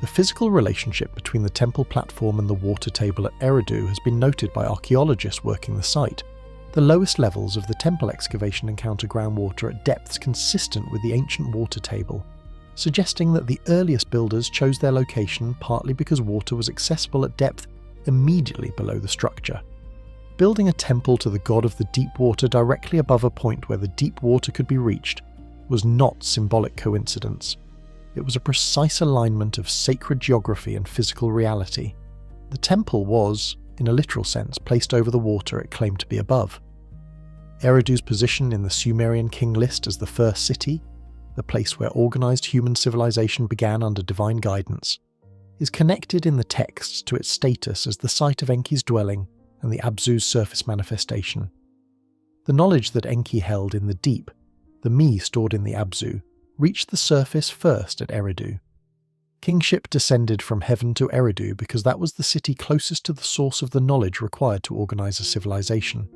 The physical relationship between the temple platform and the water table at Eridu has been noted by archaeologists working the site. The lowest levels of the temple excavation encounter groundwater at depths consistent with the ancient water table, suggesting that the earliest builders chose their location partly because water was accessible at depth immediately below the structure. Building a temple to the god of the deep water directly above a point where the deep water could be reached was not symbolic coincidence. It was a precise alignment of sacred geography and physical reality. The temple was, in a literal sense, placed over the water it claimed to be above. Eridu's position in the Sumerian king list as the first city, the place where organised human civilization began under divine guidance, is connected in the texts to its status as the site of Enki's dwelling and the Abzu's surface manifestation. The knowledge that Enki held in the deep, the me stored in the Abzu, reached the surface first at Eridu. Kingship descended from heaven to Eridu because that was the city closest to the source of the knowledge required to organise a civilization.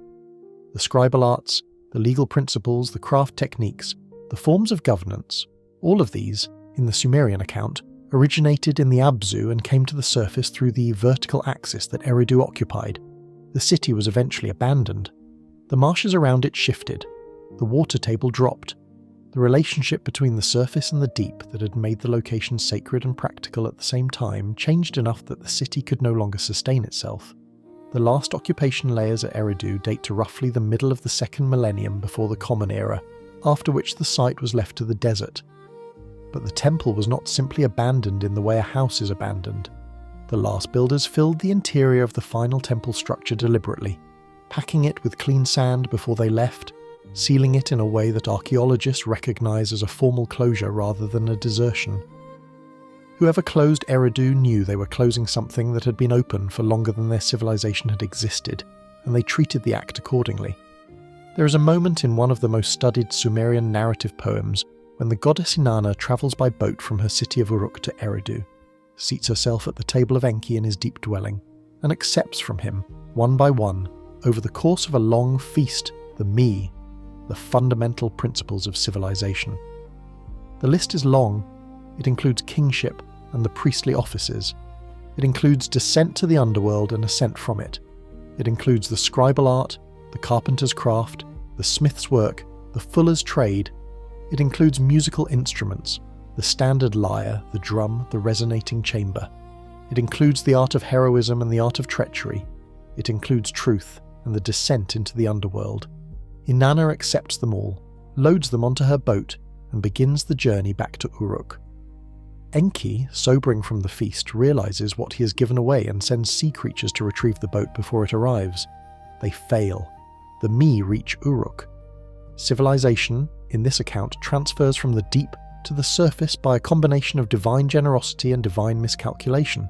The scribal arts, the legal principles, the craft techniques, the forms of governance, all of these, in the Sumerian account, originated in the Abzu and came to the surface through the vertical axis that Eridu occupied. The city was eventually abandoned. The marshes around it shifted. The water table dropped. The relationship between the surface and the deep that had made the location sacred and practical at the same time changed enough that the city could no longer sustain itself. The last occupation layers at Eridu date to roughly the middle of the second millennium before the Common Era, after which the site was left to the desert. But the temple was not simply abandoned in the way a house is abandoned. The last builders filled the interior of the final temple structure deliberately, packing it with clean sand before they left, sealing it in a way that archaeologists recognise as a formal closure rather than a desertion. Whoever closed Eridu knew they were closing something that had been open for longer than their civilization had existed, and they treated the act accordingly. There is a moment in one of the most studied Sumerian narrative poems when the goddess Inanna travels by boat from her city of Uruk to Eridu, seats herself at the table of Enki in his deep dwelling, and accepts from him, one by one, over the course of a long feast, the me, the fundamental principles of civilization. The list is long. It includes kingship and the priestly offices. It includes descent to the underworld and ascent from it. It includes the scribal art, the carpenter's craft, the smith's work, the fuller's trade. It includes musical instruments, the standard lyre, the drum, the resonating chamber. It includes the art of heroism and the art of treachery. It includes truth, and the descent into the underworld. Inanna accepts them all, loads them onto her boat, and begins the journey back to Uruk. Enki, sobering from the feast, realizes what he has given away and sends sea creatures to retrieve the boat before it arrives. They fail. The Mi reach Uruk. Civilization, in this account, transfers from the deep to the surface by a combination of divine generosity and divine miscalculation.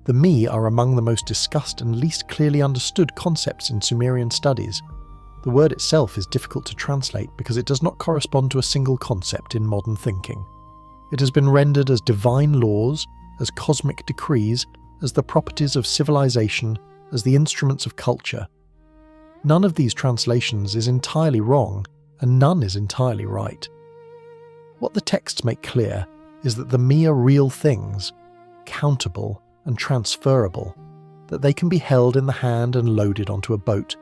The Mi are among the most discussed and least clearly understood concepts in Sumerian studies. The word itself is difficult to translate because it does not correspond to a single concept in modern thinking. It has been rendered as divine laws, as cosmic decrees, as the properties of civilization, as the instruments of culture. None of these translations is entirely wrong, and none is entirely right. What the texts make clear is that the Mi are real things, countable and transferable, that they can be held in the hand and loaded onto a boat,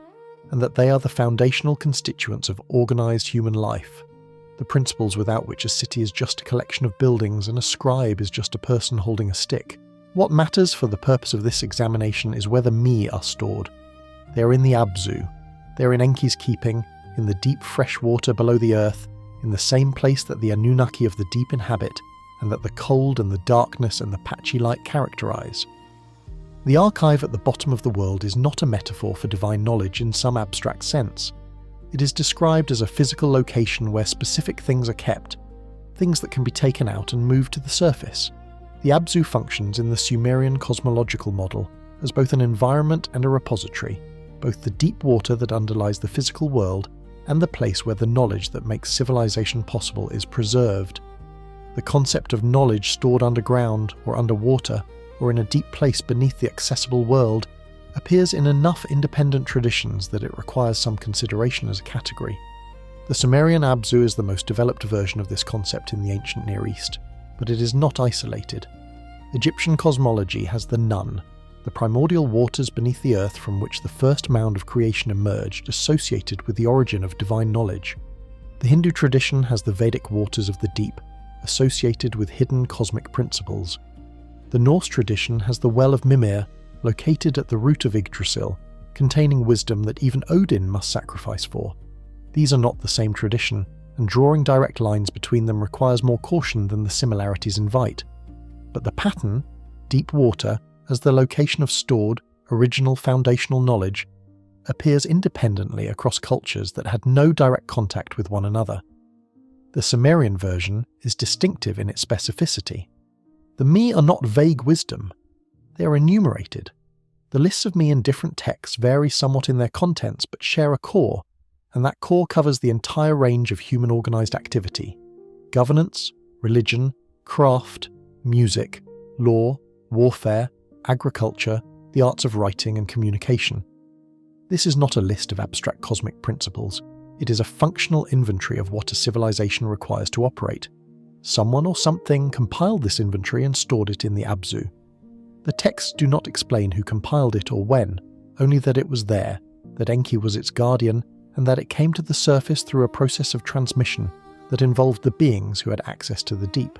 and that they are the foundational constituents of organised human life, the principles without which a city is just a collection of buildings and a scribe is just a person holding a stick. What matters for the purpose of this examination is where the Mi are stored. They are in the Abzu. They are in Enki's keeping, in the deep fresh water below the earth, in the same place that the Anunnaki of the deep inhabit, and that the cold and the darkness and the patchy light characterise. The archive at the bottom of the world is not a metaphor for divine knowledge in some abstract sense. It is described as a physical location where specific things are kept, things that can be taken out and moved to the surface. The Abzu functions in the Sumerian cosmological model as both an environment and a repository, both the deep water that underlies the physical world and the place where the knowledge that makes civilization possible is preserved. The concept of knowledge stored underground or underwater or in a deep place beneath the accessible world appears in enough independent traditions that it requires some consideration as a category. The Sumerian Abzu is the most developed version of this concept in the ancient Near East, but it is not isolated. Egyptian cosmology has the Nun, the primordial waters beneath the earth from which the first mound of creation emerged, associated with the origin of divine knowledge. The Hindu tradition has the Vedic waters of the deep, associated with hidden cosmic principles. The Norse tradition has the Well of Mimir, located at the root of Yggdrasil, containing wisdom that even Odin must sacrifice for. These are not the same tradition, and drawing direct lines between them requires more caution than the similarities invite. But the pattern, deep water, as the location of stored, original foundational knowledge, appears independently across cultures that had no direct contact with one another. The Sumerian version is distinctive in its specificity. The Mi are not vague wisdom. They are enumerated. The lists of Mi in different texts vary somewhat in their contents but share a core, and that core covers the entire range of human organised activity: governance, religion, craft, music, law, warfare, agriculture, the arts of writing and communication. This is not a list of abstract cosmic principles. It is a functional inventory of what a civilization requires to operate. Someone or something compiled this inventory and stored it in the Abzu. The texts do not explain who compiled it or when, only that it was there, that Enki was its guardian, and that it came to the surface through a process of transmission that involved the beings who had access to the deep.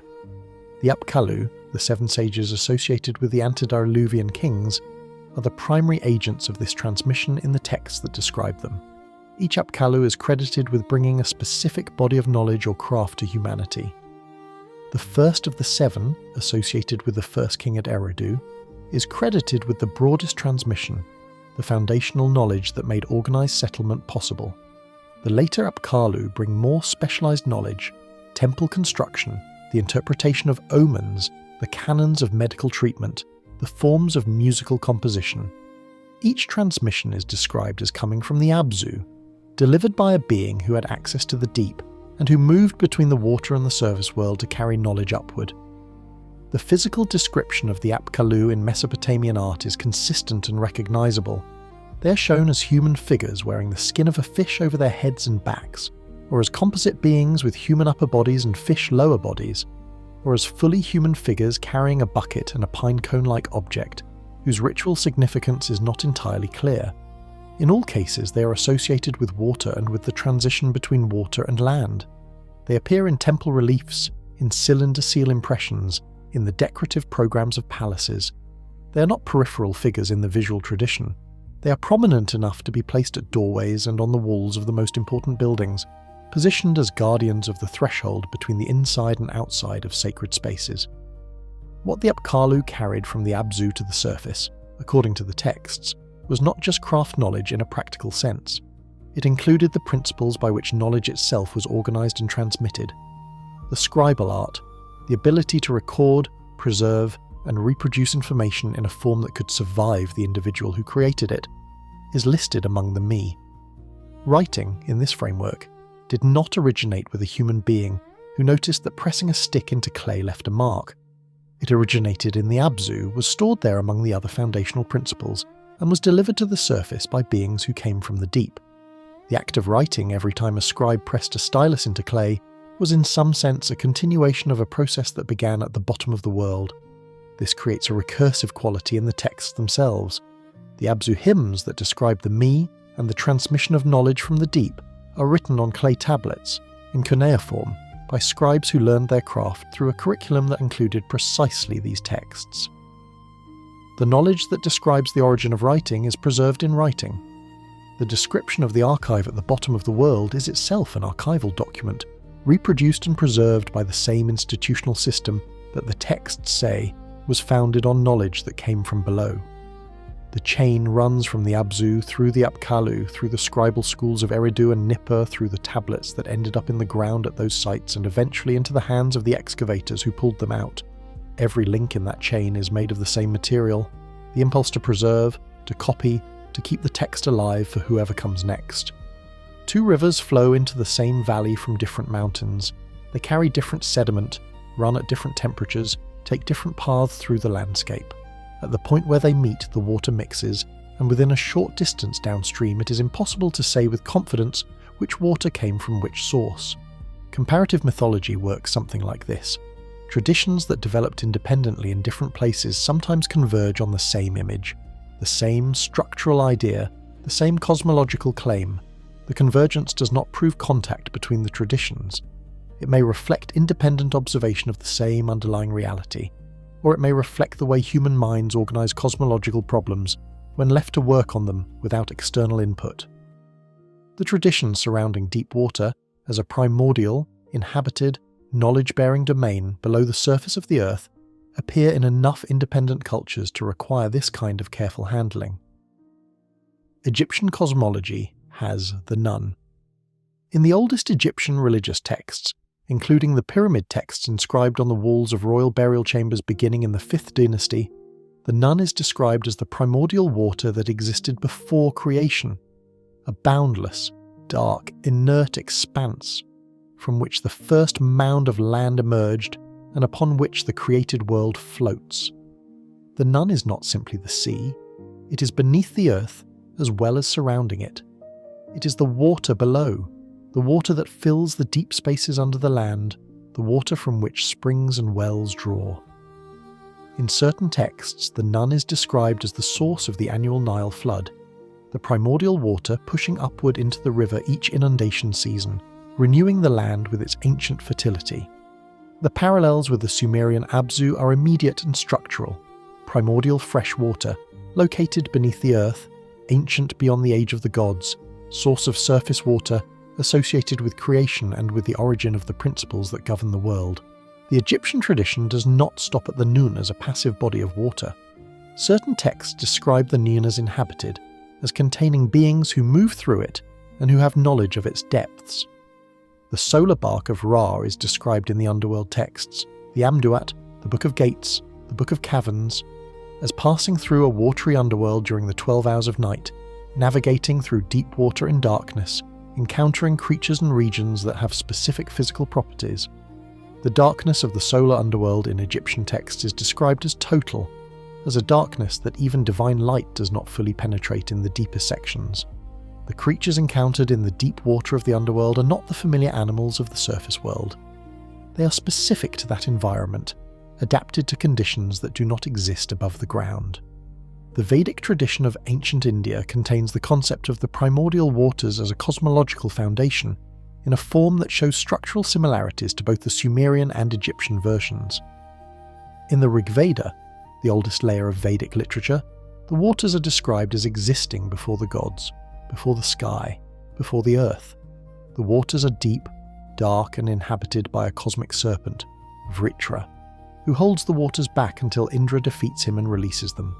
The Apkallu, the seven sages associated with the antediluvian kings, are the primary agents of this transmission in the texts that describe them. Each Apkallu is credited with bringing a specific body of knowledge or craft to humanity. The first of the seven, associated with the first king at Eridu, is credited with the broadest transmission, the foundational knowledge that made organised settlement possible. The later Apkallu bring more specialised knowledge, temple construction, the interpretation of omens, the canons of medical treatment, the forms of musical composition. Each transmission is described as coming from the Abzu, delivered by a being who had access to the deep and who moved between the water and the surface world to carry knowledge upward. The physical description of the Apkallu in Mesopotamian art is consistent and recognisable. They are shown as human figures wearing the skin of a fish over their heads and backs, or as composite beings with human upper bodies and fish lower bodies, or as fully human figures carrying a bucket and a pine cone-like object, whose ritual significance is not entirely clear. In all cases, they are associated with water and with the transition between water and land. They appear in temple reliefs, in cylinder seal impressions, in the decorative programs of palaces. They are not peripheral figures in the visual tradition. They are prominent enough to be placed at doorways and on the walls of the most important buildings, positioned as guardians of the threshold between the inside and outside of sacred spaces. What the Apkallu carried from the Abzu to the surface, according to the texts, was not just craft knowledge in a practical sense. It included the principles by which knowledge itself was organized and transmitted. The scribal art, the ability to record, preserve, and reproduce information in a form that could survive the individual who created it, is listed among the me. Writing, in this framework, did not originate with a human being who noticed that pressing a stick into clay left a mark. It originated in the Abzu, was stored there among the other foundational principles, and was delivered to the surface by beings who came from the deep. The act of writing every time a scribe pressed a stylus into clay was in some sense a continuation of a process that began at the bottom of the world. This creates a recursive quality in the texts themselves. The Abzu hymns that describe the me and the transmission of knowledge from the deep are written on clay tablets, in cuneiform, by scribes who learned their craft through a curriculum that included precisely these texts. The knowledge that describes the origin of writing is preserved in writing. The description of the archive at the bottom of the world is itself an archival document, reproduced and preserved by the same institutional system that the texts say was founded on knowledge that came from below. The chain runs from the Abzu through the Apkallu, through the scribal schools of Eridu and Nippur, through the tablets that ended up in the ground at those sites, and eventually into the hands of the excavators who pulled them out. Every link in that chain is made of the same material, the impulse to preserve, to copy, to keep the text alive for whoever comes next. Two rivers flow into the same valley from different mountains. They carry different sediment, run at different temperatures, take different paths through the landscape. At the point where they meet, the water mixes, and within a short distance downstream it is impossible to say with confidence which water came from which source. Comparative mythology works something like this. Traditions that developed independently in different places sometimes converge on the same image, the same structural idea, the same cosmological claim. The convergence does not prove contact between the traditions. It may reflect independent observation of the same underlying reality, or it may reflect the way human minds organize cosmological problems when left to work on them without external input. The traditions surrounding deep water as a primordial, inhabited, knowledge-bearing domain below the surface of the earth appear in enough independent cultures to require this kind of careful handling. Egyptian cosmology has the nun. In the oldest Egyptian religious texts, including the pyramid texts inscribed on the walls of royal burial chambers beginning in the 5th dynasty, the nun is described as the primordial water that existed before creation, a boundless, dark, inert expanse from which the first mound of land emerged and upon which the created world floats. The nun is not simply the sea, it is beneath the earth as well as surrounding it. It is the water below, the water that fills the deep spaces under the land, the water from which springs and wells draw. In certain texts, the nun is described as the source of the annual Nile flood, the primordial water pushing upward into the river each inundation season, renewing the land with its ancient fertility. The parallels with the Sumerian Abzu are immediate and structural. Primordial fresh water, located beneath the earth, ancient beyond the age of the gods, source of surface water, associated with creation and with the origin of the principles that govern the world. The Egyptian tradition does not stop at the Nun as a passive body of water. Certain texts describe the Nun as inhabited, as containing beings who move through it and who have knowledge of its depths. The solar bark of Ra is described in the underworld texts, the Amduat, the Book of Gates, the Book of Caverns, as passing through a watery underworld during the 12 hours of night, navigating through deep water in darkness, encountering creatures and regions that have specific physical properties. The darkness of the solar underworld in Egyptian texts is described as total, as a darkness that even divine light does not fully penetrate in the deeper sections. The creatures encountered in the deep water of the underworld are not the familiar animals of the surface world. They are specific to that environment, adapted to conditions that do not exist above the ground. The Vedic tradition of ancient India contains the concept of the primordial waters as a cosmological foundation, in a form that shows structural similarities to both the Sumerian and Egyptian versions. In the Rig Veda, the oldest layer of Vedic literature, The waters are described as existing before the gods, before the sky, before the earth. The waters are deep, dark, and inhabited by a cosmic serpent, Vritra, who holds the waters back until Indra defeats him and releases them.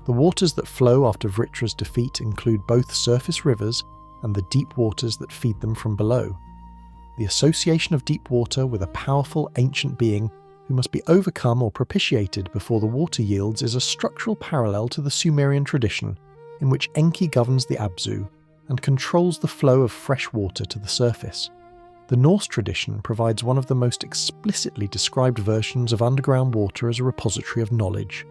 The waters that flow after Vritra's defeat include both surface rivers and the deep waters that feed them from below. The association of deep water with a powerful ancient being who must be overcome or propitiated before the water yields is a structural parallel to the Sumerian tradition, in which Enki governs the Abzu and controls the flow of fresh water to the surface. The Norse tradition provides one of the most explicitly described versions of underground water as a repository of knowledge.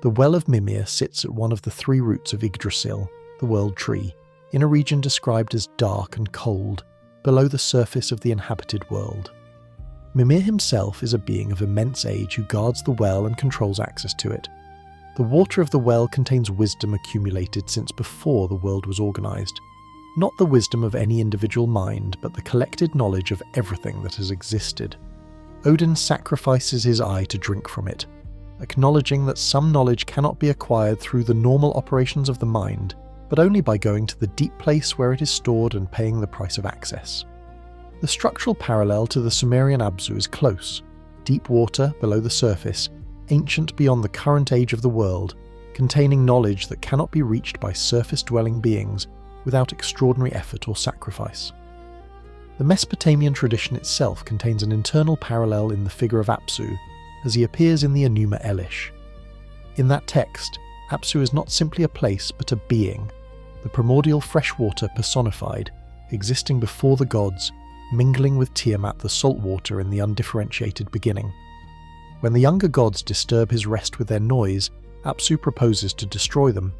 The Well of Mimir sits at one of the three roots of Yggdrasil, the World Tree, in a region described as dark and cold, below the surface of the inhabited world. Mimir himself is a being of immense age who guards the well and controls access to it. The water of the well contains wisdom accumulated since before the world was organized. Not the wisdom of any individual mind, but the collected knowledge of everything that has existed. Odin sacrifices his eye to drink from it, acknowledging that some knowledge cannot be acquired through the normal operations of the mind, but only by going to the deep place where it is stored and paying the price of access. The structural parallel to the Sumerian Abzu is close: deep water below the surface, ancient beyond the current age of the world, containing knowledge that cannot be reached by surface-dwelling beings without extraordinary effort or sacrifice. The Mesopotamian tradition itself contains an internal parallel in the figure of Apsu, as he appears in the Enuma Elish. In that text, Apsu is not simply a place but a being, the primordial fresh water personified, existing before the gods, mingling with Tiamat the salt water in the undifferentiated beginning. When the younger gods disturb his rest with their noise, Apsu proposes to destroy them.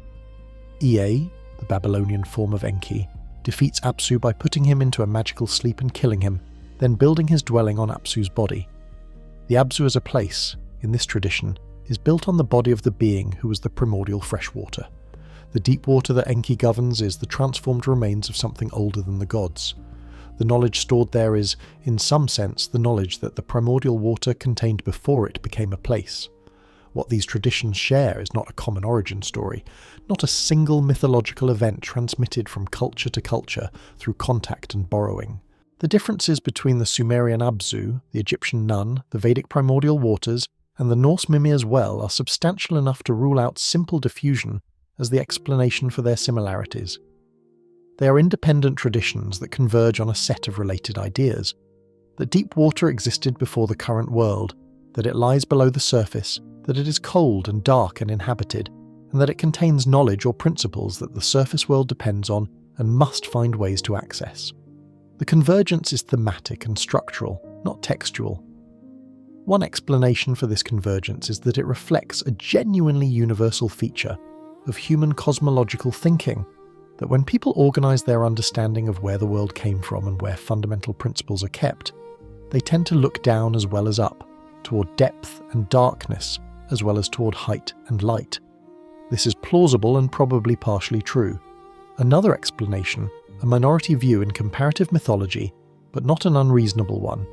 Ea, the Babylonian form of Enki, defeats Apsu by putting him into a magical sleep and killing him, then building his dwelling on Apsu's body. The Abzu as a place, in this tradition, is built on the body of the being who was the primordial freshwater. The deep water that Enki governs is the transformed remains of something older than the gods. The knowledge stored there is, in some sense, the knowledge that the primordial water contained before it became a place. What these traditions share is not a common origin story, not a single mythological event transmitted from culture to culture through contact and borrowing. The differences between the Sumerian Abzu, the Egyptian Nun, the Vedic primordial waters, and the Norse Mimir's well are substantial enough to rule out simple diffusion as the explanation for their similarities. They are independent traditions that converge on a set of related ideas: that deep water existed before the current world, that it lies below the surface, that it is cold and dark and inhabited, and that it contains knowledge or principles that the surface world depends on and must find ways to access. The convergence is thematic and structural, not textual. One explanation for this convergence is that it reflects a genuinely universal feature of human cosmological thinking, that when people organize their understanding of where the world came from and where fundamental principles are kept, they tend to look down as well as up, toward depth and darkness, as well as toward height and light. This is plausible and probably partially true. Another explanation, a minority view in comparative mythology, but not an unreasonable one,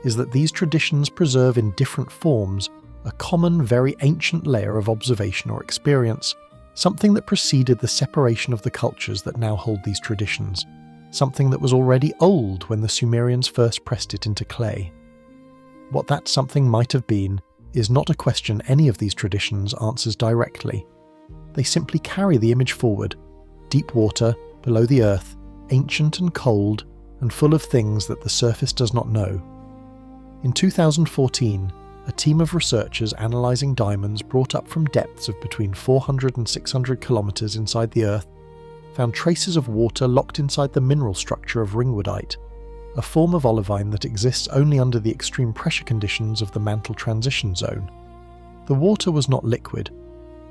is that these traditions preserve in different forms a common, very ancient layer of observation or experience, something that preceded the separation of the cultures that now hold these traditions, something that was already old when the Sumerians first pressed it into clay. What that something might have been is not a question any of these traditions answers directly. They simply carry the image forward: deep water, below the earth, ancient and cold, and full of things that the surface does not know. In 2014, a team of researchers analysing diamonds brought up from depths of between 400 and 600 kilometres inside the earth found traces of water locked inside the mineral structure of ringwoodite, a form of olivine that exists only under the extreme pressure conditions of the mantle transition zone. The water was not liquid.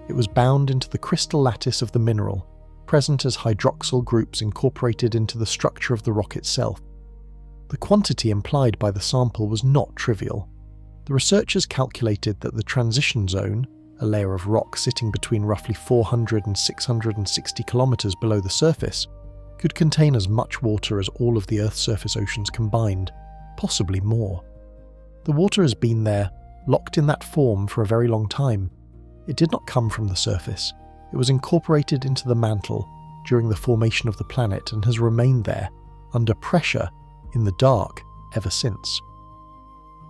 It was bound into the crystal lattice of the mineral, present as hydroxyl groups incorporated into the structure of the rock itself. The quantity implied by the sample was not trivial. The researchers calculated that the transition zone, a layer of rock sitting between roughly 400 and 660 kilometres below the surface, could contain as much water as all of the Earth's surface oceans combined, possibly more. The water has been there, locked in that form for a very long time. It did not come from the surface. It was incorporated into the mantle during the formation of the planet and has remained there, under pressure, in the dark, ever since.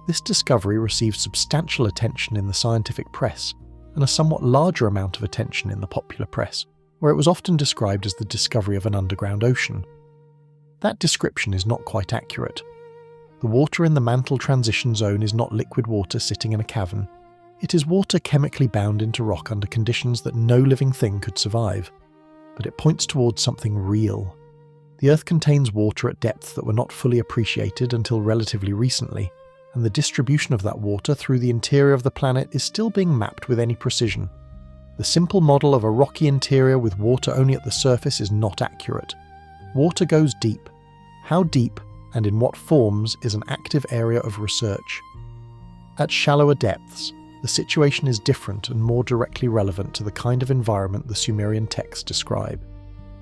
This discovery received substantial attention in the scientific press and a somewhat larger amount of attention in the popular press, where it was often described as the discovery of an underground ocean. That description is not quite accurate. The water in the mantle transition zone is not liquid water sitting in a cavern. It is water chemically bound into rock under conditions that no living thing could survive. But it points towards something real. The Earth contains water at depths that were not fully appreciated until relatively recently, and the distribution of that water through the interior of the planet is still being mapped with any precision. The simple model of a rocky interior with water only at the surface is not accurate. Water goes deep. How deep and in what forms is an active area of research. At shallower depths, the situation is different and more directly relevant to the kind of environment the Sumerian texts describe.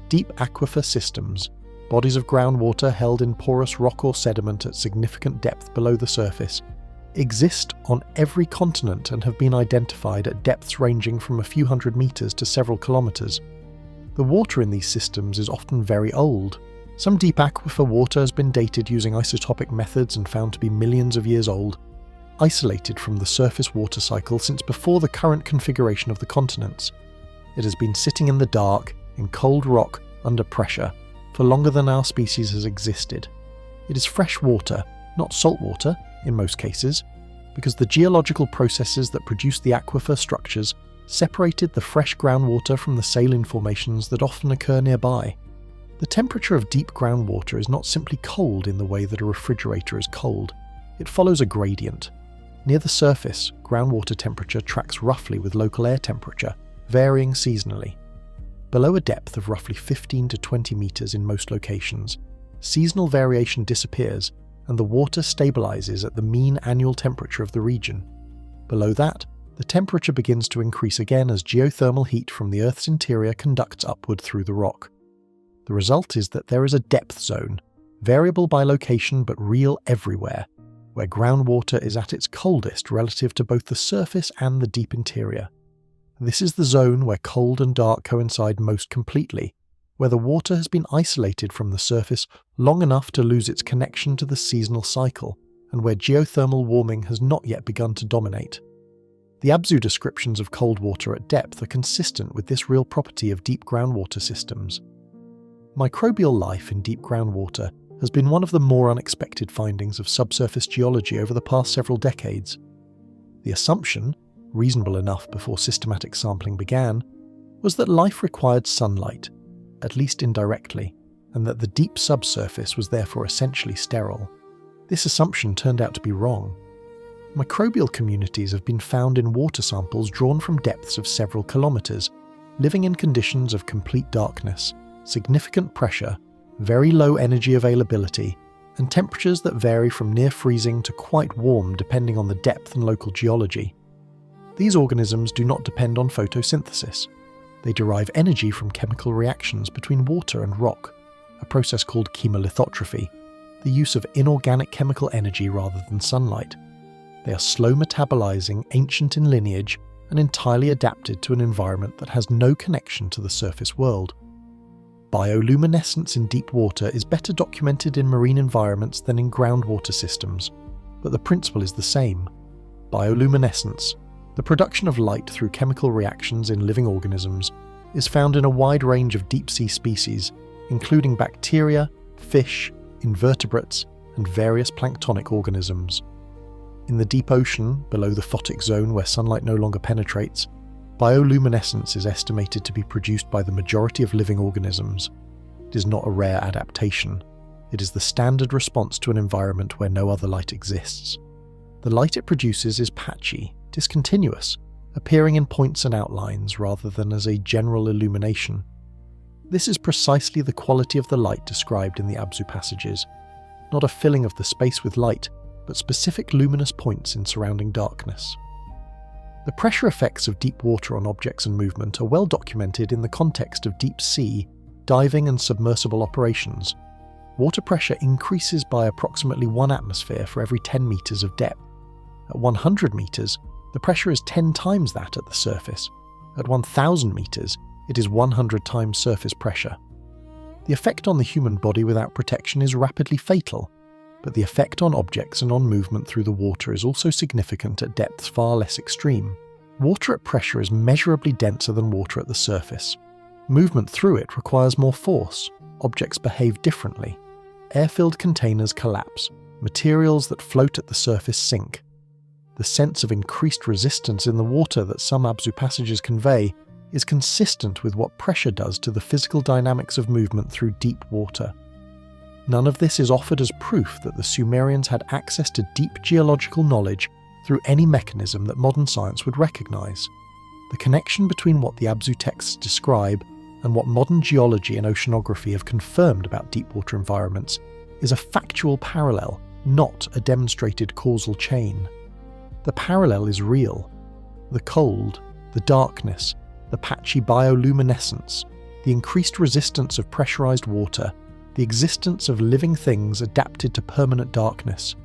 Deep aquifer systems, bodies of groundwater held in porous rock or sediment at significant depth below the surface, exist on every continent and have been identified at depths ranging from a few hundred meters to several kilometers. The water in these systems is often very old. Some deep aquifer water has been dated using isotopic methods and found to be millions of years old, isolated from the surface water cycle since before the current configuration of the continents. It has been sitting in the dark, in cold rock, under pressure, for longer than our species has existed. It is fresh water, not salt water, in most cases, because the geological processes that produce the aquifer structures separated the fresh groundwater from the saline formations that often occur nearby. The temperature of deep groundwater is not simply cold in the way that a refrigerator is cold. It follows a gradient. Near the surface, groundwater temperature tracks roughly with local air temperature, varying seasonally. Below a depth of roughly 15 to 20 meters in most locations, seasonal variation disappears and the water stabilizes at the mean annual temperature of the region. Below that, the temperature begins to increase again as geothermal heat from the Earth's interior conducts upward through the rock. The result is that there is a depth zone, variable by location but real everywhere, where groundwater is at its coldest relative to both the surface and the deep interior. This is the zone where cold and dark coincide most completely, where the water has been isolated from the surface long enough to lose its connection to the seasonal cycle, and where geothermal warming has not yet begun to dominate. The Abzu descriptions of cold water at depth are consistent with this real property of deep groundwater systems. Microbial life in deep groundwater has been one of the more unexpected findings of subsurface geology over the past several decades. The assumption, reasonable enough before systematic sampling began, was that life required sunlight, at least indirectly, and that the deep subsurface was therefore essentially sterile. This assumption turned out to be wrong. Microbial communities have been found in water samples drawn from depths of several kilometers, living in conditions of complete darkness, significant pressure, very low energy availability, and temperatures that vary from near freezing to quite warm depending on the depth and local geology. These organisms do not depend on photosynthesis. They derive energy from chemical reactions between water and rock, a process called chemolithotrophy, the use of inorganic chemical energy rather than sunlight. They are slow metabolizing, ancient in lineage, and entirely adapted to an environment that has no connection to the surface world. Bioluminescence in deep water is better documented in marine environments than in groundwater systems, but the principle is the same. Bioluminescence, the production of light through chemical reactions in living organisms, is found in a wide range of deep-sea species, including bacteria, fish, invertebrates, and various planktonic organisms. In the deep ocean, below the photic zone where sunlight no longer penetrates, bioluminescence is estimated to be produced by the majority of living organisms. It is not a rare adaptation. It is the standard response to an environment where no other light exists. The light it produces is patchy, discontinuous, appearing in points and outlines rather than as a general illumination. This is precisely the quality of the light described in the Abzu passages, not a filling of the space with light, but specific luminous points in surrounding darkness. The pressure effects of deep water on objects and movement are well documented in the context of deep sea, diving and submersible operations. Water pressure increases by approximately 1 atmosphere for every 10 meters of depth. At 100 meters, The pressure is 10 times that at the surface. At 1,000 meters, it is 100 times surface pressure. The effect on the human body without protection is rapidly fatal, but the effect on objects and on movement through the water is also significant at depths far less extreme. Water at pressure is measurably denser than water at the surface. Movement through it requires more force. Objects behave differently. Air-filled containers collapse. Materials that float at the surface sink. The sense of increased resistance in the water that some Abzu passages convey is consistent with what pressure does to the physical dynamics of movement through deep water. None of this is offered as proof that the Sumerians had access to deep geological knowledge through any mechanism that modern science would recognize. The connection between what the Abzu texts describe and what modern geology and oceanography have confirmed about deep-water environments is a factual parallel, not a demonstrated causal chain. The parallel is real. The cold, the darkness, the patchy bioluminescence, the increased resistance of pressurized water, the existence of living things adapted to permanent darkness.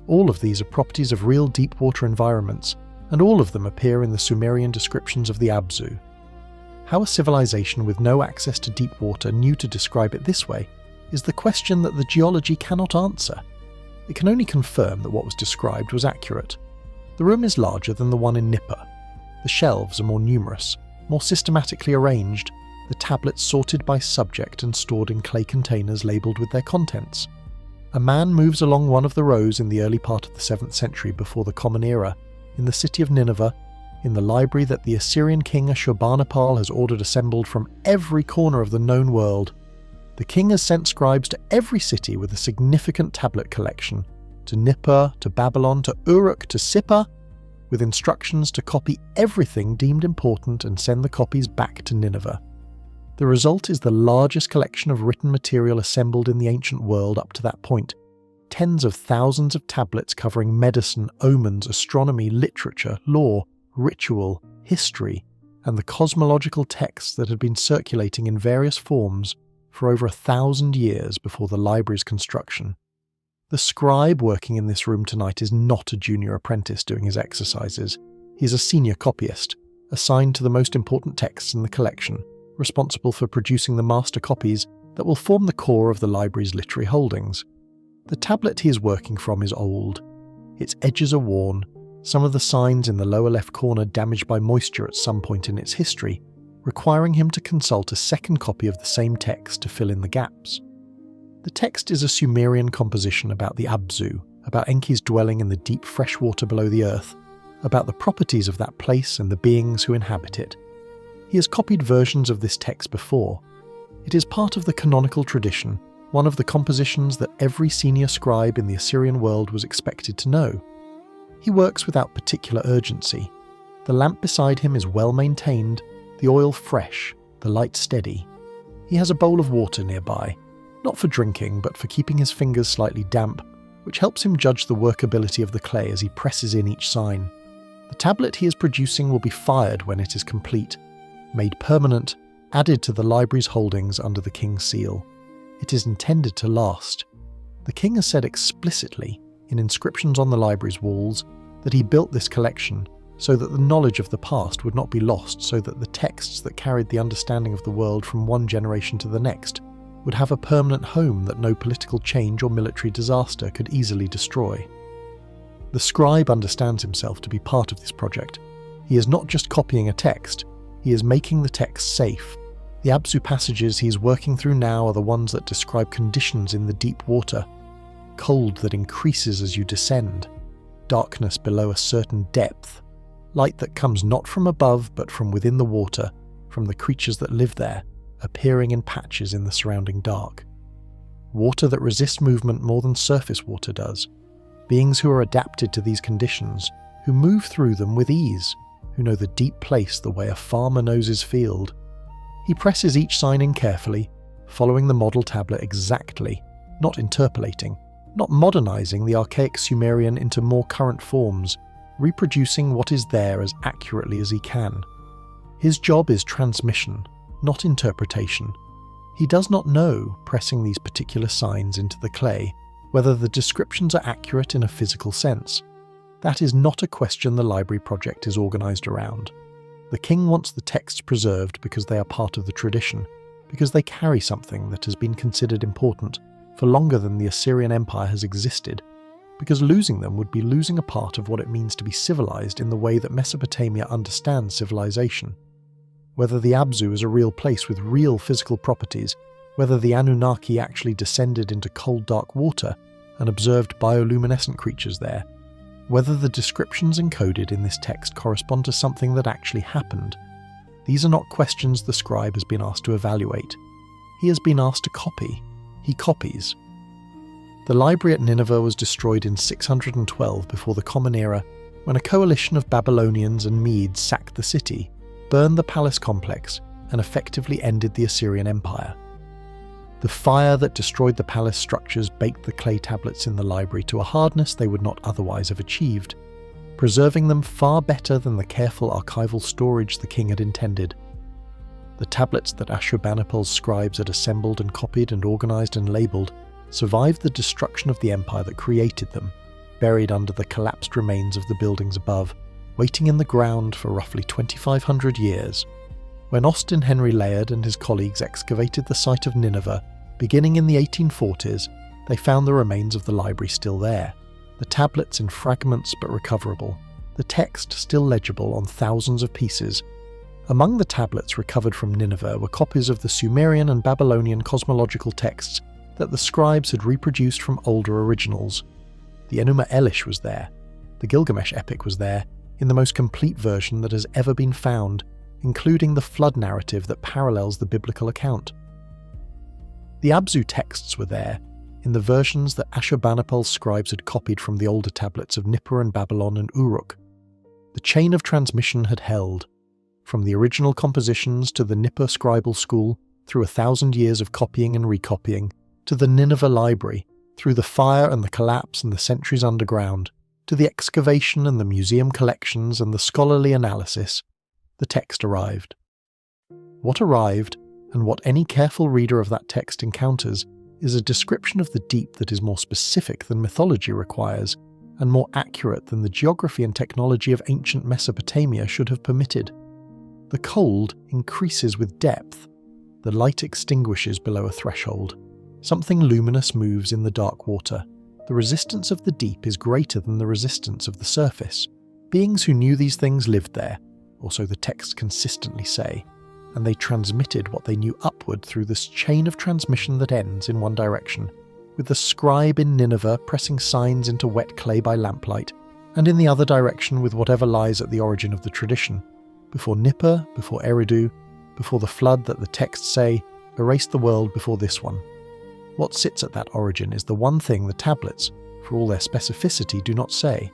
All of these are properties of real deep-water environments, and all of them appear in the Sumerian descriptions of the Abzu. How a civilization with no access to deep water knew to describe it this way is the question that the geology cannot answer. It can only confirm that what was described was accurate. The room is larger than the one in Nippur. The shelves are more numerous, more systematically arranged, the tablets sorted by subject and stored in clay containers labelled with their contents. A man moves along one of the rows in the early part of the 7th century before the Common Era, in the city of Nineveh, in the library that the Assyrian king Ashurbanipal has ordered assembled from every corner of the known world. The king has sent scribes to every city with a significant tablet collection, to Nippur, to Babylon, to Uruk, to Sippar, with instructions to copy everything deemed important and send the copies back to Nineveh. The result is the largest collection of written material assembled in the ancient world up to that point. Tens of thousands of tablets covering medicine, omens, astronomy, literature, law, ritual, history, and the cosmological texts that had been circulating in various forms for over 1,000 years before the library's construction. The scribe working in this room tonight is not a junior apprentice doing his exercises. He is a senior copyist, assigned to the most important texts in the collection, responsible for producing the master copies that will form the core of the library's literary holdings. The tablet he is working from is old. Its edges are worn, some of the signs in the lower left corner damaged by moisture at some point in its history, requiring him to consult a second copy of the same text to fill in the gaps. The text is a Sumerian composition about the Abzu, about Enki's dwelling in the deep fresh water below the earth, about the properties of that place and the beings who inhabit it. He has copied versions of this text before. It is part of the canonical tradition, one of the compositions that every senior scribe in the Assyrian world was expected to know. He works without particular urgency. The lamp beside him is well maintained, the oil fresh, the light steady. He has a bowl of water nearby, not for drinking but for keeping his fingers slightly damp, which helps him judge the workability of the clay as he presses in each sign. The tablet he is producing will be fired when it is complete, made permanent, added to the library's holdings under the king's seal. It is intended to last. The king has said explicitly, in inscriptions on the library's walls, that he built this collection so that the knowledge of the past would not be lost, so that the texts that carried the understanding of the world from one generation to the next would have a permanent home that no political change or military disaster could easily destroy. The scribe understands himself to be part of this project. He is not just copying a text, he is making the text safe. The Abzu passages he is working through now are the ones that describe conditions in the deep water. Cold that increases as you descend. Darkness below a certain depth. Light that comes not from above but from within the water, from the creatures that live there, appearing in patches in the surrounding dark. Water that resists movement more than surface water does. Beings who are adapted to these conditions, who move through them with ease, who know the deep place the way a farmer knows his field. He presses each sign in carefully, following the model tablet exactly, not interpolating, not modernizing the archaic Sumerian into more current forms, reproducing what is there as accurately as he can. His job is transmission, not interpretation. He does not know, pressing these particular signs into the clay, whether the descriptions are accurate in a physical sense. That is not a question the library project is organised around. The king wants the texts preserved because they are part of the tradition, because they carry something that has been considered important for longer than the Assyrian Empire has existed, because losing them would be losing a part of what it means to be civilized in the way that Mesopotamia understands civilization. Whether the Abzu is a real place with real physical properties, whether the Anunnaki actually descended into cold dark water and observed bioluminescent creatures there, whether the descriptions encoded in this text correspond to something that actually happened. These are not questions the scribe has been asked to evaluate. He has been asked to copy. He copies. The library at Nineveh was destroyed in 612 before the Common Era, when a coalition of Babylonians and Medes sacked the city, burned the palace complex, and effectively ended the Assyrian Empire. The fire that destroyed the palace structures baked the clay tablets in the library to a hardness they would not otherwise have achieved, preserving them far better than the careful archival storage the king had intended. The tablets that Ashurbanipal's scribes had assembled and copied and organised and labelled survived the destruction of the empire that created them, buried under the collapsed remains of the buildings above, waiting in the ground for roughly 2,500 years. When Austin Henry Layard and his colleagues excavated the site of Nineveh, beginning in the 1840s, they found the remains of the library still there, the tablets in fragments but recoverable, the text still legible on thousands of pieces. Among the tablets recovered from Nineveh were copies of the Sumerian and Babylonian cosmological texts that the scribes had reproduced from older originals. The Enuma Elish was there, the Gilgamesh epic was there, in the most complete version that has ever been found, including the flood narrative that parallels the biblical account. The Abzu texts were there, in the versions that Ashurbanipal's scribes had copied from the older tablets of Nippur and Babylon and Uruk. The chain of transmission had held, from the original compositions to the Nippur scribal school, through 1,000 years of copying and recopying, to the Nineveh library, through the fire and the collapse and the centuries underground, to the excavation and the museum collections and the scholarly analysis. The text arrived. What arrived, and what any careful reader of that text encounters, is a description of the deep that is more specific than mythology requires, and more accurate than the geography and technology of ancient Mesopotamia should have permitted. The cold increases with depth. The light extinguishes below a threshold. Something luminous moves in the dark water. The resistance of the deep is greater than the resistance of the surface. Beings who knew these things lived there, or so the texts consistently say, and they transmitted what they knew upward through this chain of transmission that ends in one direction, with the scribe in Nineveh pressing signs into wet clay by lamplight, and in the other direction with whatever lies at the origin of the tradition, before Nippur, before Eridu, before the flood that the texts say erased the world before this one. What sits at that origin is the one thing the tablets, for all their specificity, do not say.